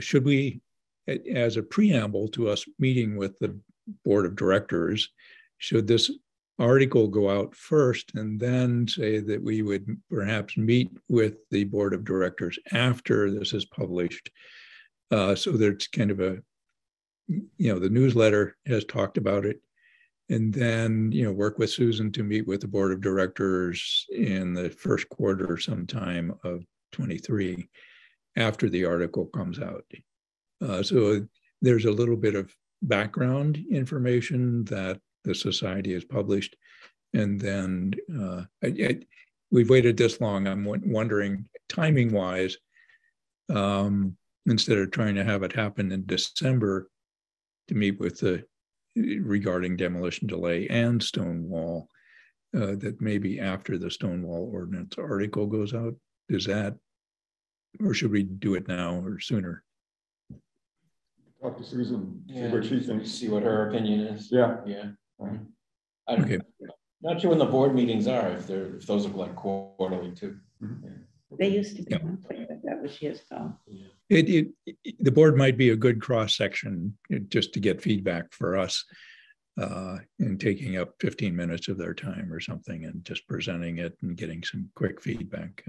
Speaker 1: Should we, as a preamble to us meeting with the board of directors, should this article go out first and then say that we would perhaps meet with the board of directors after this is published, so there's kind of a, the newsletter has talked about it, and then work with Susan to meet with the board of directors in the first quarter sometime of 23 after the article comes out. So there's a little bit of background information that the society has published, and then we've waited this long. I'm wondering, timing wise, instead of trying to have it happen in December to meet with regarding demolition delay and Stonewall, that maybe after the Stonewall ordinance article goes out, or should we do it now or sooner?
Speaker 2: Talk to Susan, see what she thinks.
Speaker 4: See what her opinion is.
Speaker 2: Yeah.
Speaker 4: Okay. Not sure when the board meetings are, if those are like quarterly too.
Speaker 2: Mm-hmm.
Speaker 4: Yeah.
Speaker 3: They used to be monthly, but that was years ago.
Speaker 1: Yeah. The board might be a good cross section just to get feedback for us, and taking up 15 minutes of their time or something and just presenting it and getting some quick feedback.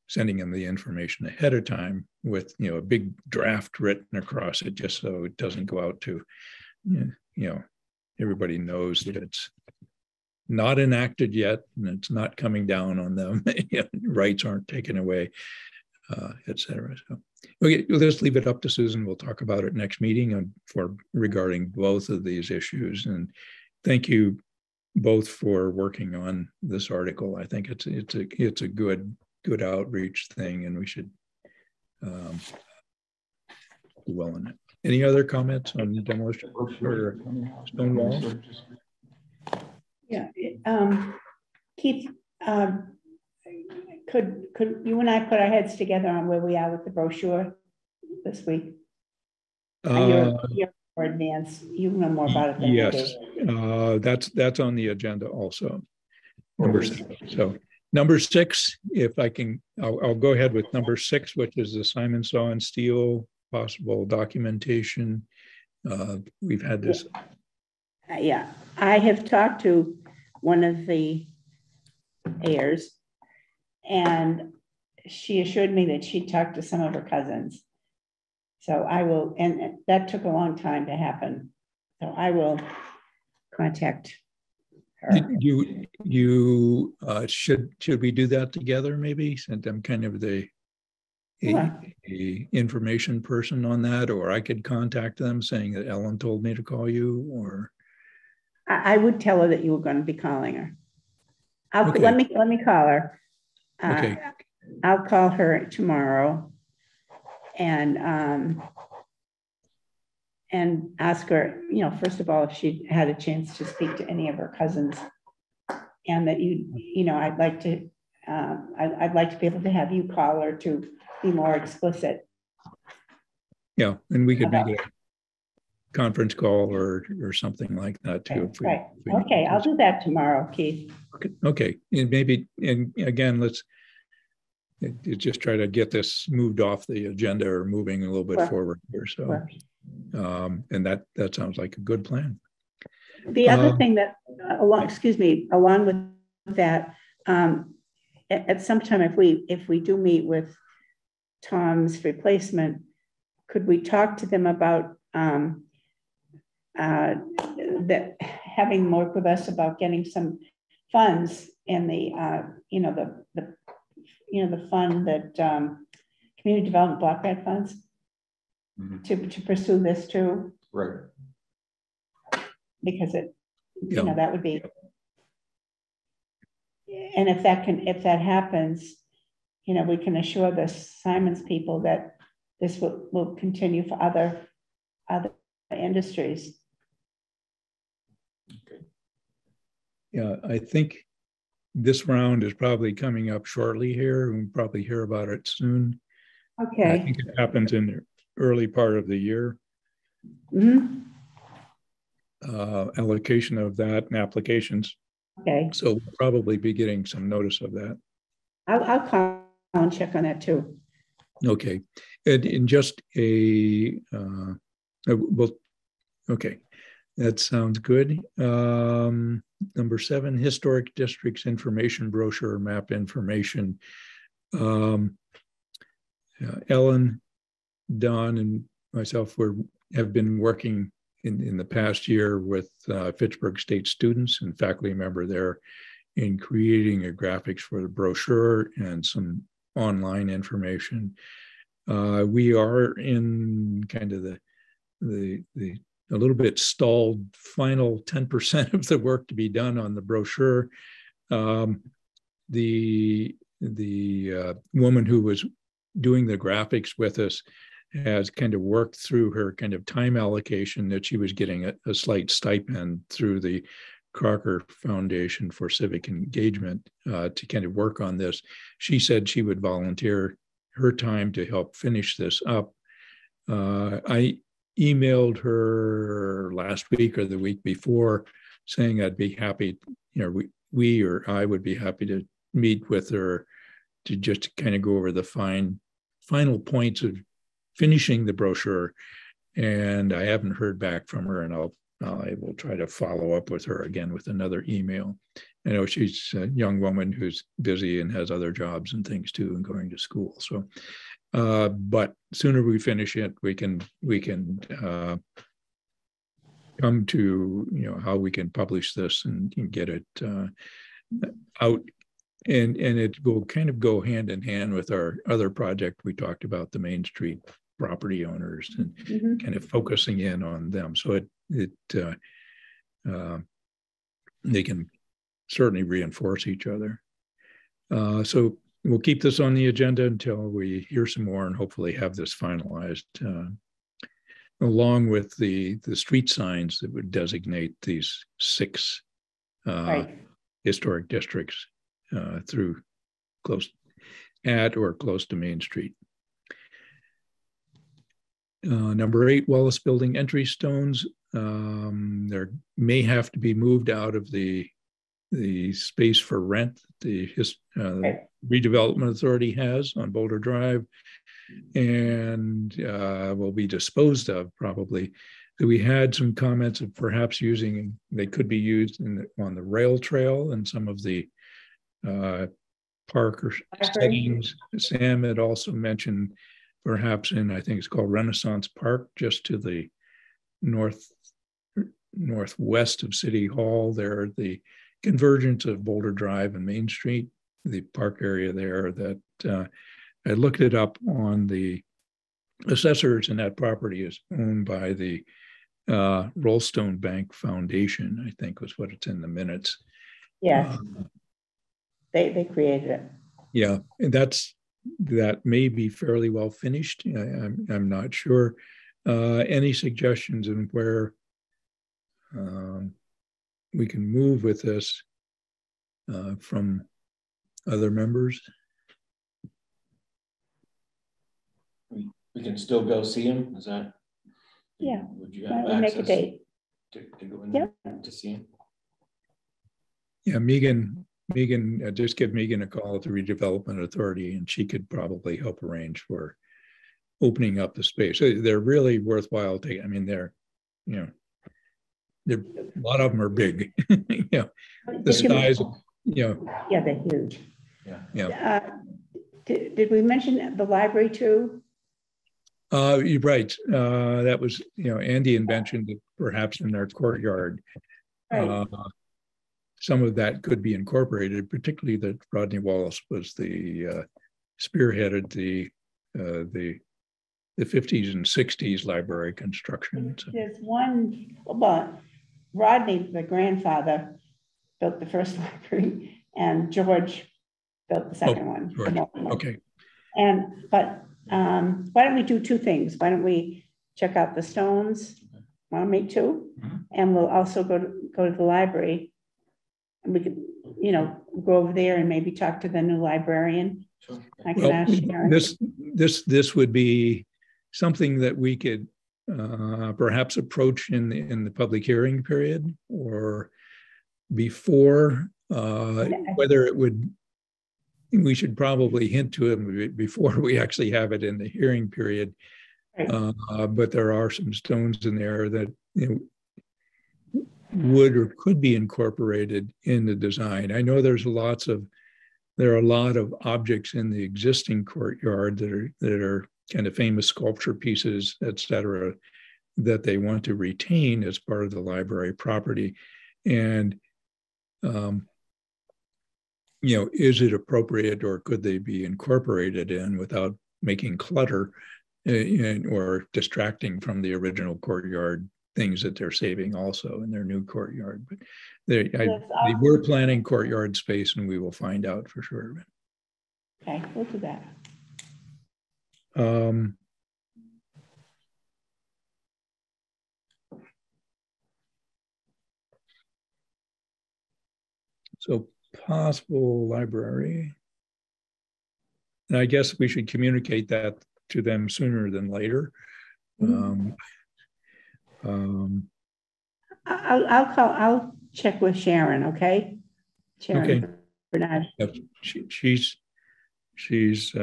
Speaker 1: Sending them the information ahead of time with a big draft written across it, just so it doesn't go out to everybody knows that it's not enacted yet and it's not coming down on them. Rights aren't taken away, etc. So okay, we'll just leave it up to Susan. We'll talk about it next meeting regarding both of these issues. And thank you both for working on this article. I think it's a good outreach thing, and we should do well in it. Any other comments on the demolition or Stonewall?
Speaker 3: Yeah, Keith, could you and I put our heads together on where we are with the brochure this week? You're more advanced. You know more about it than
Speaker 1: yes. That's on the agenda also. Number 6. So number 6, if I can, I'll go ahead with number 6, which is the Simon Saw and Steel possible documentation. We've had this.
Speaker 3: Yeah, I have talked to one of the heirs, and she assured me that she talked to some of her cousins. So I will, and that took a long time to happen. So I will contact her. Should we do that together? Maybe send them kind of a information person on that, or I could contact them saying that Ellen told me to call you, or I would tell her that you were going to be calling her.
Speaker 1: Okay.
Speaker 3: Let me call her.
Speaker 1: Okay.
Speaker 3: I'll call her tomorrow and ask her, first of all, if she had a chance to speak to any of her cousins, and that I'd like to be able to have you call her to be more explicit.
Speaker 1: Yeah, and we could make it conference call or something like that too.
Speaker 3: Right. Okay, I'll do that tomorrow, Keith.
Speaker 1: Okay, and maybe, and again, let's just try to get this moved off the agenda or moving a little bit forward here. So, and that sounds like a good plan.
Speaker 3: The other thing that, along with that, at some time, if we do meet with Tom's replacement, could we talk to them about that having more with us about getting some funds in the the fund that community development block grant funds to pursue this too,
Speaker 2: right?
Speaker 3: Because it that would be, and if that happens, we can assure the Simons people that this will continue for other industries.
Speaker 2: Okay.
Speaker 1: Yeah, I think this round is probably coming up shortly here. We'll probably hear about it soon.
Speaker 3: Okay.
Speaker 1: I think it happens in the early part of the year.
Speaker 3: Mm-hmm.
Speaker 1: Allocation of that and applications.
Speaker 3: Okay.
Speaker 1: So we'll probably be getting some notice of that.
Speaker 3: I'll call and check on that too.
Speaker 1: Okay. And just well, okay. That sounds good. Number 7, historic districts information brochure, map information. Ellen, Don, and myself have been working in the past year with Fitchburg State students and faculty member there in creating a graphics for the brochure and some online information. We are in kind of the a little bit stalled final 10% of the work to be done on the brochure. The woman who was doing the graphics with us has kind of worked through her kind of time allocation that she was getting a slight stipend through the Crocker Foundation for Civic Engagement to kind of work on this. She said she would volunteer her time to help finish this up. I emailed her last week or the week before saying I'd be happy, we or I would be happy to meet with her to just kind of go over the final points of finishing the brochure. And I haven't heard back from her, and I will try to follow up with her again with another email. I know she's a young woman who's busy and has other jobs and things too, and going to school. So, but sooner we finish it, we can come to how we can publish this and get it out. And it will kind of go hand in hand with our other project we talked about, the Main Street property owners, and kind of focusing in on them. So they can certainly reinforce each other. So we'll keep this on the agenda until we hear some more and hopefully have this finalized, along with the street signs that would designate these 6 historic districts through close to Main Street. Number 8, Wallace Building entry stones. There may have to be moved out of the space for rent the redevelopment authority has on Boulder Drive, and will be disposed of probably. So we had some comments of perhaps they could be used on the rail trail and some of the park or settings. Sam had also mentioned perhaps I think it's called Renaissance Park, just to the northwest of City Hall there, the convergence of Boulder Drive and Main Street, the park area there, that I looked it up on the assessors, and that property is owned by the Rollstone Bank Foundation, I think was what it's in the minutes.
Speaker 3: Yes, they created it.
Speaker 1: Yeah, and that may be fairly well finished. I'm not sure. Any suggestions on where we can move with this from other members?
Speaker 4: We can still go see him. Is that
Speaker 3: Yeah.
Speaker 4: Would you
Speaker 3: Why
Speaker 4: have
Speaker 3: don't we make a
Speaker 4: access
Speaker 3: date?
Speaker 4: to go in
Speaker 3: Yep.
Speaker 4: there to see him?
Speaker 1: Yeah, Megan, just give Megan a call at the redevelopment authority and she could probably help arrange for opening up the space. They're really worthwhile taking. I mean, they're a lot of them are big. The size,
Speaker 3: Yeah, they're huge.
Speaker 4: Yeah.
Speaker 3: Did we mention the library too?
Speaker 1: You're right. That was, Andy mentioned that perhaps in their courtyard,
Speaker 3: Right.
Speaker 1: some of that could be incorporated, particularly that Rodney Wallace was the spearheaded the 50s and 60s library construction. So.
Speaker 3: There's one, well, Rodney, the grandfather, built the first library, and George built the second one.
Speaker 1: George. Okay.
Speaker 3: But why don't we do two things? Why don't we check out the stones? Want to make two?
Speaker 1: Mm-hmm.
Speaker 3: And we'll also go to the library, and we could, go over there and maybe talk to the new librarian.
Speaker 4: Sure.
Speaker 3: I can ask Sharon.
Speaker 1: This would be something that we could perhaps approach in the public hearing period or before, whether it would, we should probably hint to it before we actually have it in the hearing period. Right. But there are some stones in there that would or could be incorporated in the design. I know there are a lot of objects in the existing courtyard that are kind of famous sculpture pieces, et cetera, that they want to retain as part of the library property. And, is it appropriate or could they be incorporated in without making clutter or distracting from the original courtyard things that they're saving also in their new courtyard? But they were planning courtyard space, and we will find out for sure.
Speaker 3: Okay, we'll do that.
Speaker 1: So possible library. And I guess we should communicate that to them sooner than later.
Speaker 3: I'll check with Sharon, okay? Sharon
Speaker 1: okay.
Speaker 3: Bernard.
Speaker 1: Yep. She's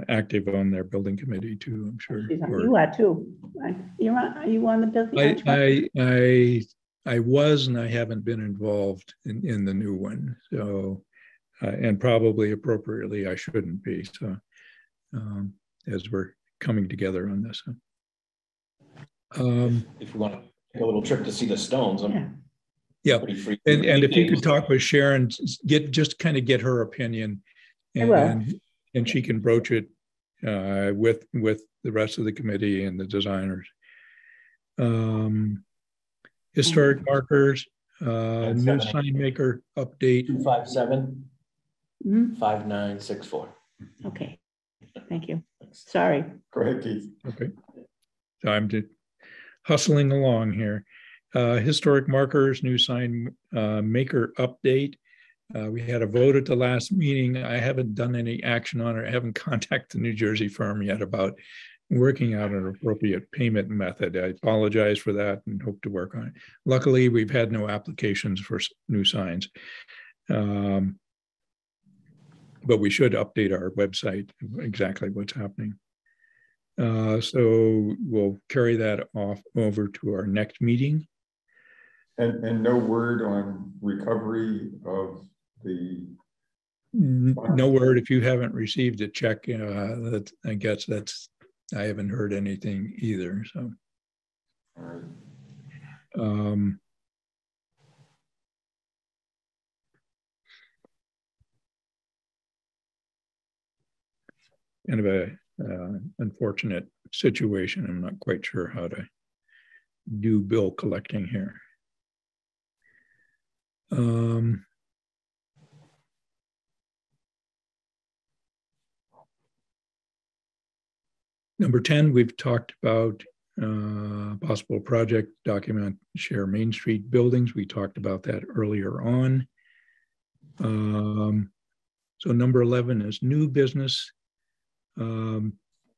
Speaker 1: active on their building committee too, I'm sure.
Speaker 3: You are too. Are you on the building?
Speaker 1: I was, and I haven't been involved in the new one. So, and probably appropriately, I shouldn't be. So, as we're coming together on this.
Speaker 4: If we want to take a little trip to see the stones,
Speaker 1: yeah. And if you could talk with Sharon, just kind of get her opinion, and she can broach it with the rest of the committee and the designers. Historic markers, new sign maker update.
Speaker 4: 257-5964.
Speaker 3: Okay, thank you. Sorry.
Speaker 2: Go ahead, Keith.
Speaker 1: Okay, so I'm just hustling along here. Historic markers, new sign maker update. We had a vote at the last meeting. I haven't done any action on it. I haven't contacted the New Jersey firm yet about working out an appropriate payment method. I apologize for that and hope to work on it. Luckily, we've had no applications for new signs. But we should update our website exactly what's happening. So we'll carry that over to our next meeting.
Speaker 2: And no word on recovery of the...
Speaker 1: No word. If you haven't received a check, I guess I haven't heard anything either. So,
Speaker 2: all right.
Speaker 1: Kind of a unfortunate situation. I'm not quite sure how to do bill collecting here. Number 10, we've talked about possible project document share Main Street buildings. We talked about that earlier on. So number 11 is new business.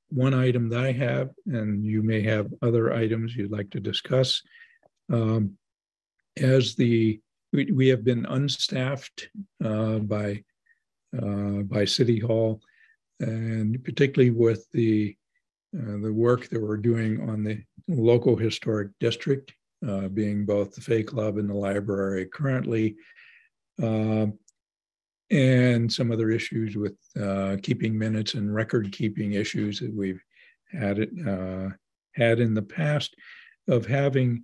Speaker 1: one item that I have, and you may have other items you'd like to discuss. As we have been unstaffed by City Hall, and particularly with the work that we're doing on the local historic district, being both the Fay Club and the library currently, and some other issues with keeping minutes and record keeping issues that we've had in the past, of having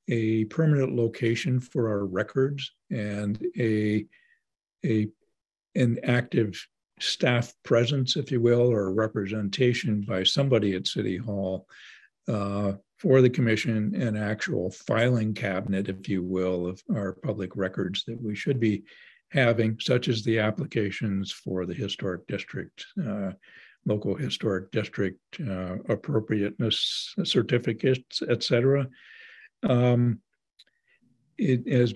Speaker 1: a permanent location for our records and an active staff presence, if you will, or representation by somebody at City Hall for the commission, an actual filing cabinet, if you will, of our public records that we should be having, such as the applications for the historic district, local historic district appropriateness certificates, et cetera. As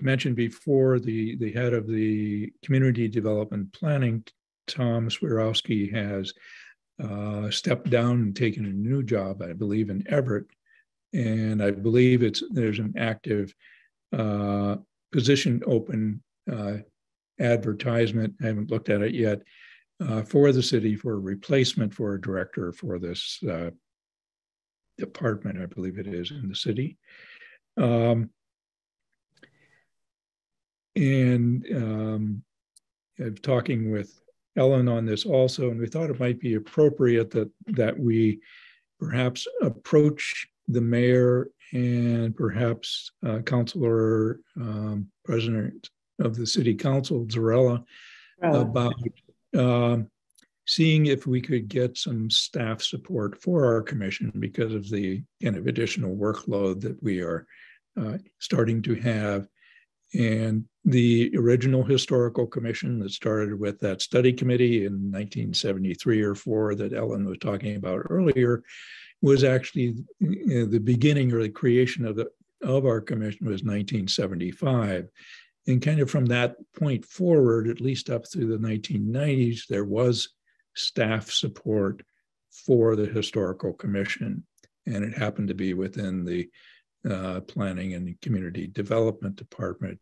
Speaker 1: mentioned before, the head of the community development planning, Tom Swirowski, has stepped down and taken a new job, I believe, in Everett. And I believe there's an active position open, advertisement, I haven't looked at it yet, for the city for a replacement for a director for this department, I believe it is, in the city. I'm talking with Ellen on this also, and we thought it might be appropriate that we perhaps approach the mayor and perhaps Councilor President of the City Council, Zarella, about seeing if we could get some staff support for our commission because of the kind of additional workload that we are starting to have. And the original historical commission that started with that study committee in 1973 or 4 that Ellen was talking about earlier was actually the beginning, or the creation of our commission was 1975. And kind of from that point forward, at least up through the 1990s, there was staff support for the historical commission. And it happened to be within the planning and the community development department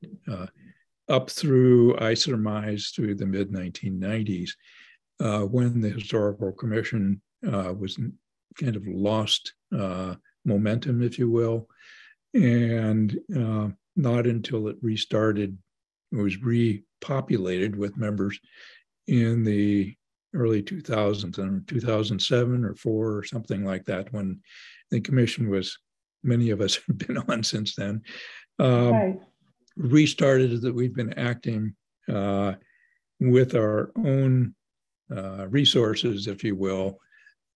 Speaker 1: up through, I surmise, through the mid 1990s, when the historical commission was kind of lost momentum, if you will. And not until it restarted, it was repopulated with members in the early 2000s, and 2007 or 4 or something like that, when the commission was, many of us have been on since then, right, restarted, that we've been acting with our own resources, if you will.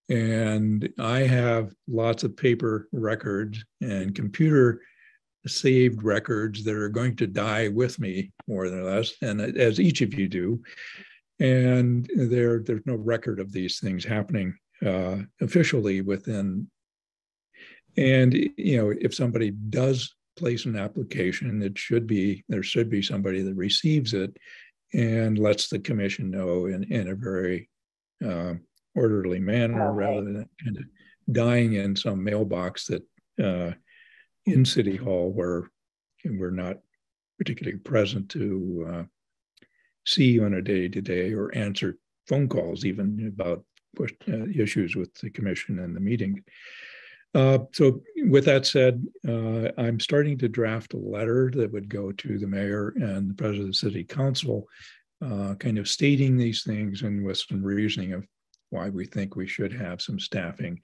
Speaker 1: And I have lots of paper records and computer saved records that are going to die with me, more or less, and as each of you do. And there's no record of these things happening officially within. And if somebody does place an application, there should be somebody that receives it and lets the commission know in a very orderly manner, rather than kind of dying in some mailbox that in City Hall, where we're not particularly present to see on a day-to-day or answer phone calls even about issues with the commission and the meeting. So with that said, I'm starting to draft a letter that would go to the mayor and the president of the city council, kind of stating these things and with some reasoning of why we think we should have some staffing.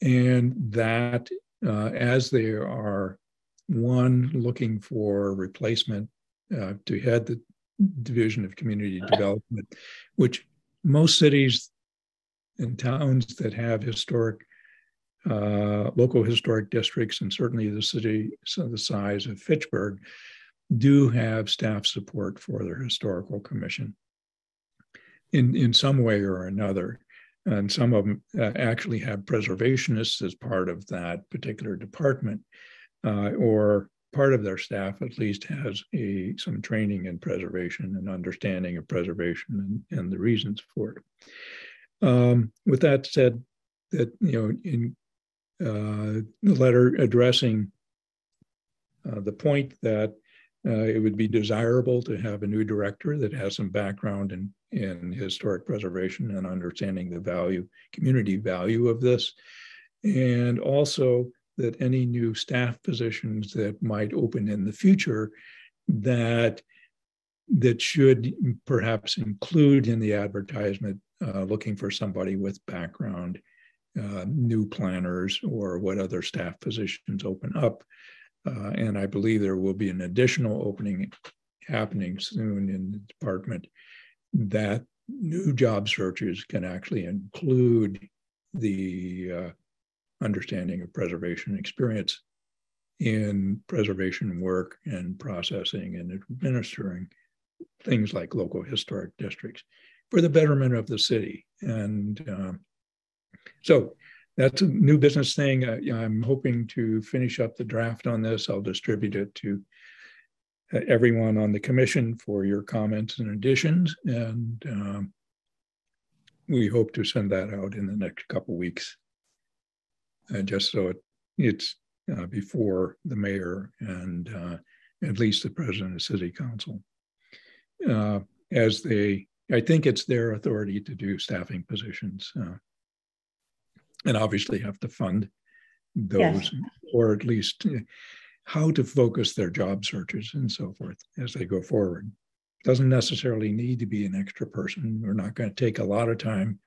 Speaker 1: And that as they are, one, looking for replacement to head the Division of Community Development, which most cities and towns that have historic local historic districts, and certainly the city the size of Fitchburg, do have staff support for their historical commission in some way or another. And some of them actually have preservationists as part of that particular department, or part of their staff at least has some training in preservation and understanding of preservation and the reasons for it. With that said, that, in the letter addressing the point that it would be desirable to have a new director that has some background in historic preservation and understanding the value, community value of this. And also that any new staff positions that might open in the future that should perhaps include in the advertisement looking for somebody with background, new planners, or what other staff positions open up. And I believe there will be an additional opening happening soon in the department that new job searches can actually include the understanding of preservation experience in preservation work and processing and administering things like local historic districts for the betterment of the city. And so that's a new business thing. I'm hoping to finish up the draft on this. I'll distribute it to everyone on the commission for your comments and additions. And we hope to send that out in the next couple of weeks, just so it's before the mayor and at least the president of city council. I think it's their authority to do staffing positions. And obviously have to fund those, yes, or at least how to focus their job searches and so forth as they go forward. Doesn't necessarily need to be an extra person. We're not going to take a lot of time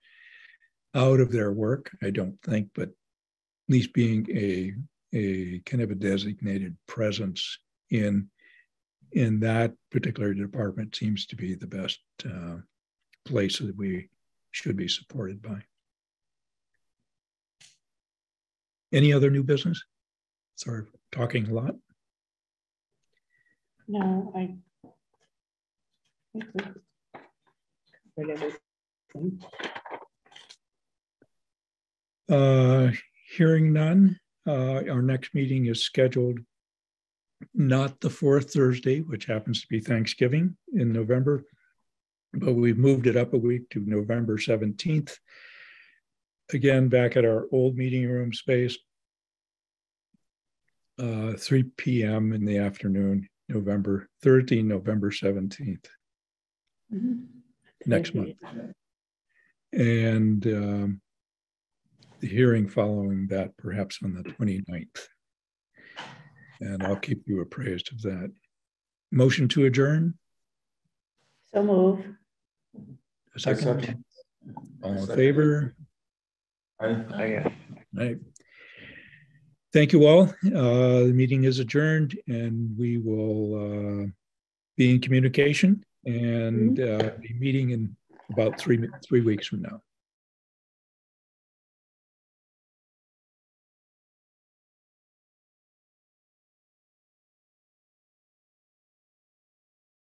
Speaker 1: out of their work, I don't think, but at least being a kind of a designated presence in that particular department seems to be the best place that we should be supported by. Any other new business? Sorry, talking a lot.
Speaker 3: No, I covered everything.
Speaker 1: Hearing none, our next meeting is scheduled not the fourth Thursday, which happens to be Thanksgiving in November, but we've moved it up a week to November 17th. Again, back at our old meeting room space, 3 p.m. in the afternoon, Thursday, November 17th, next month. And the hearing following that, perhaps on the 29th. And I'll keep you appraised of that. Motion to adjourn?
Speaker 3: So move.
Speaker 1: A second? All in favor?
Speaker 5: Yes.
Speaker 1: Right. Thank you all. The meeting is adjourned, and we will be in communication and be meeting in about three weeks from now.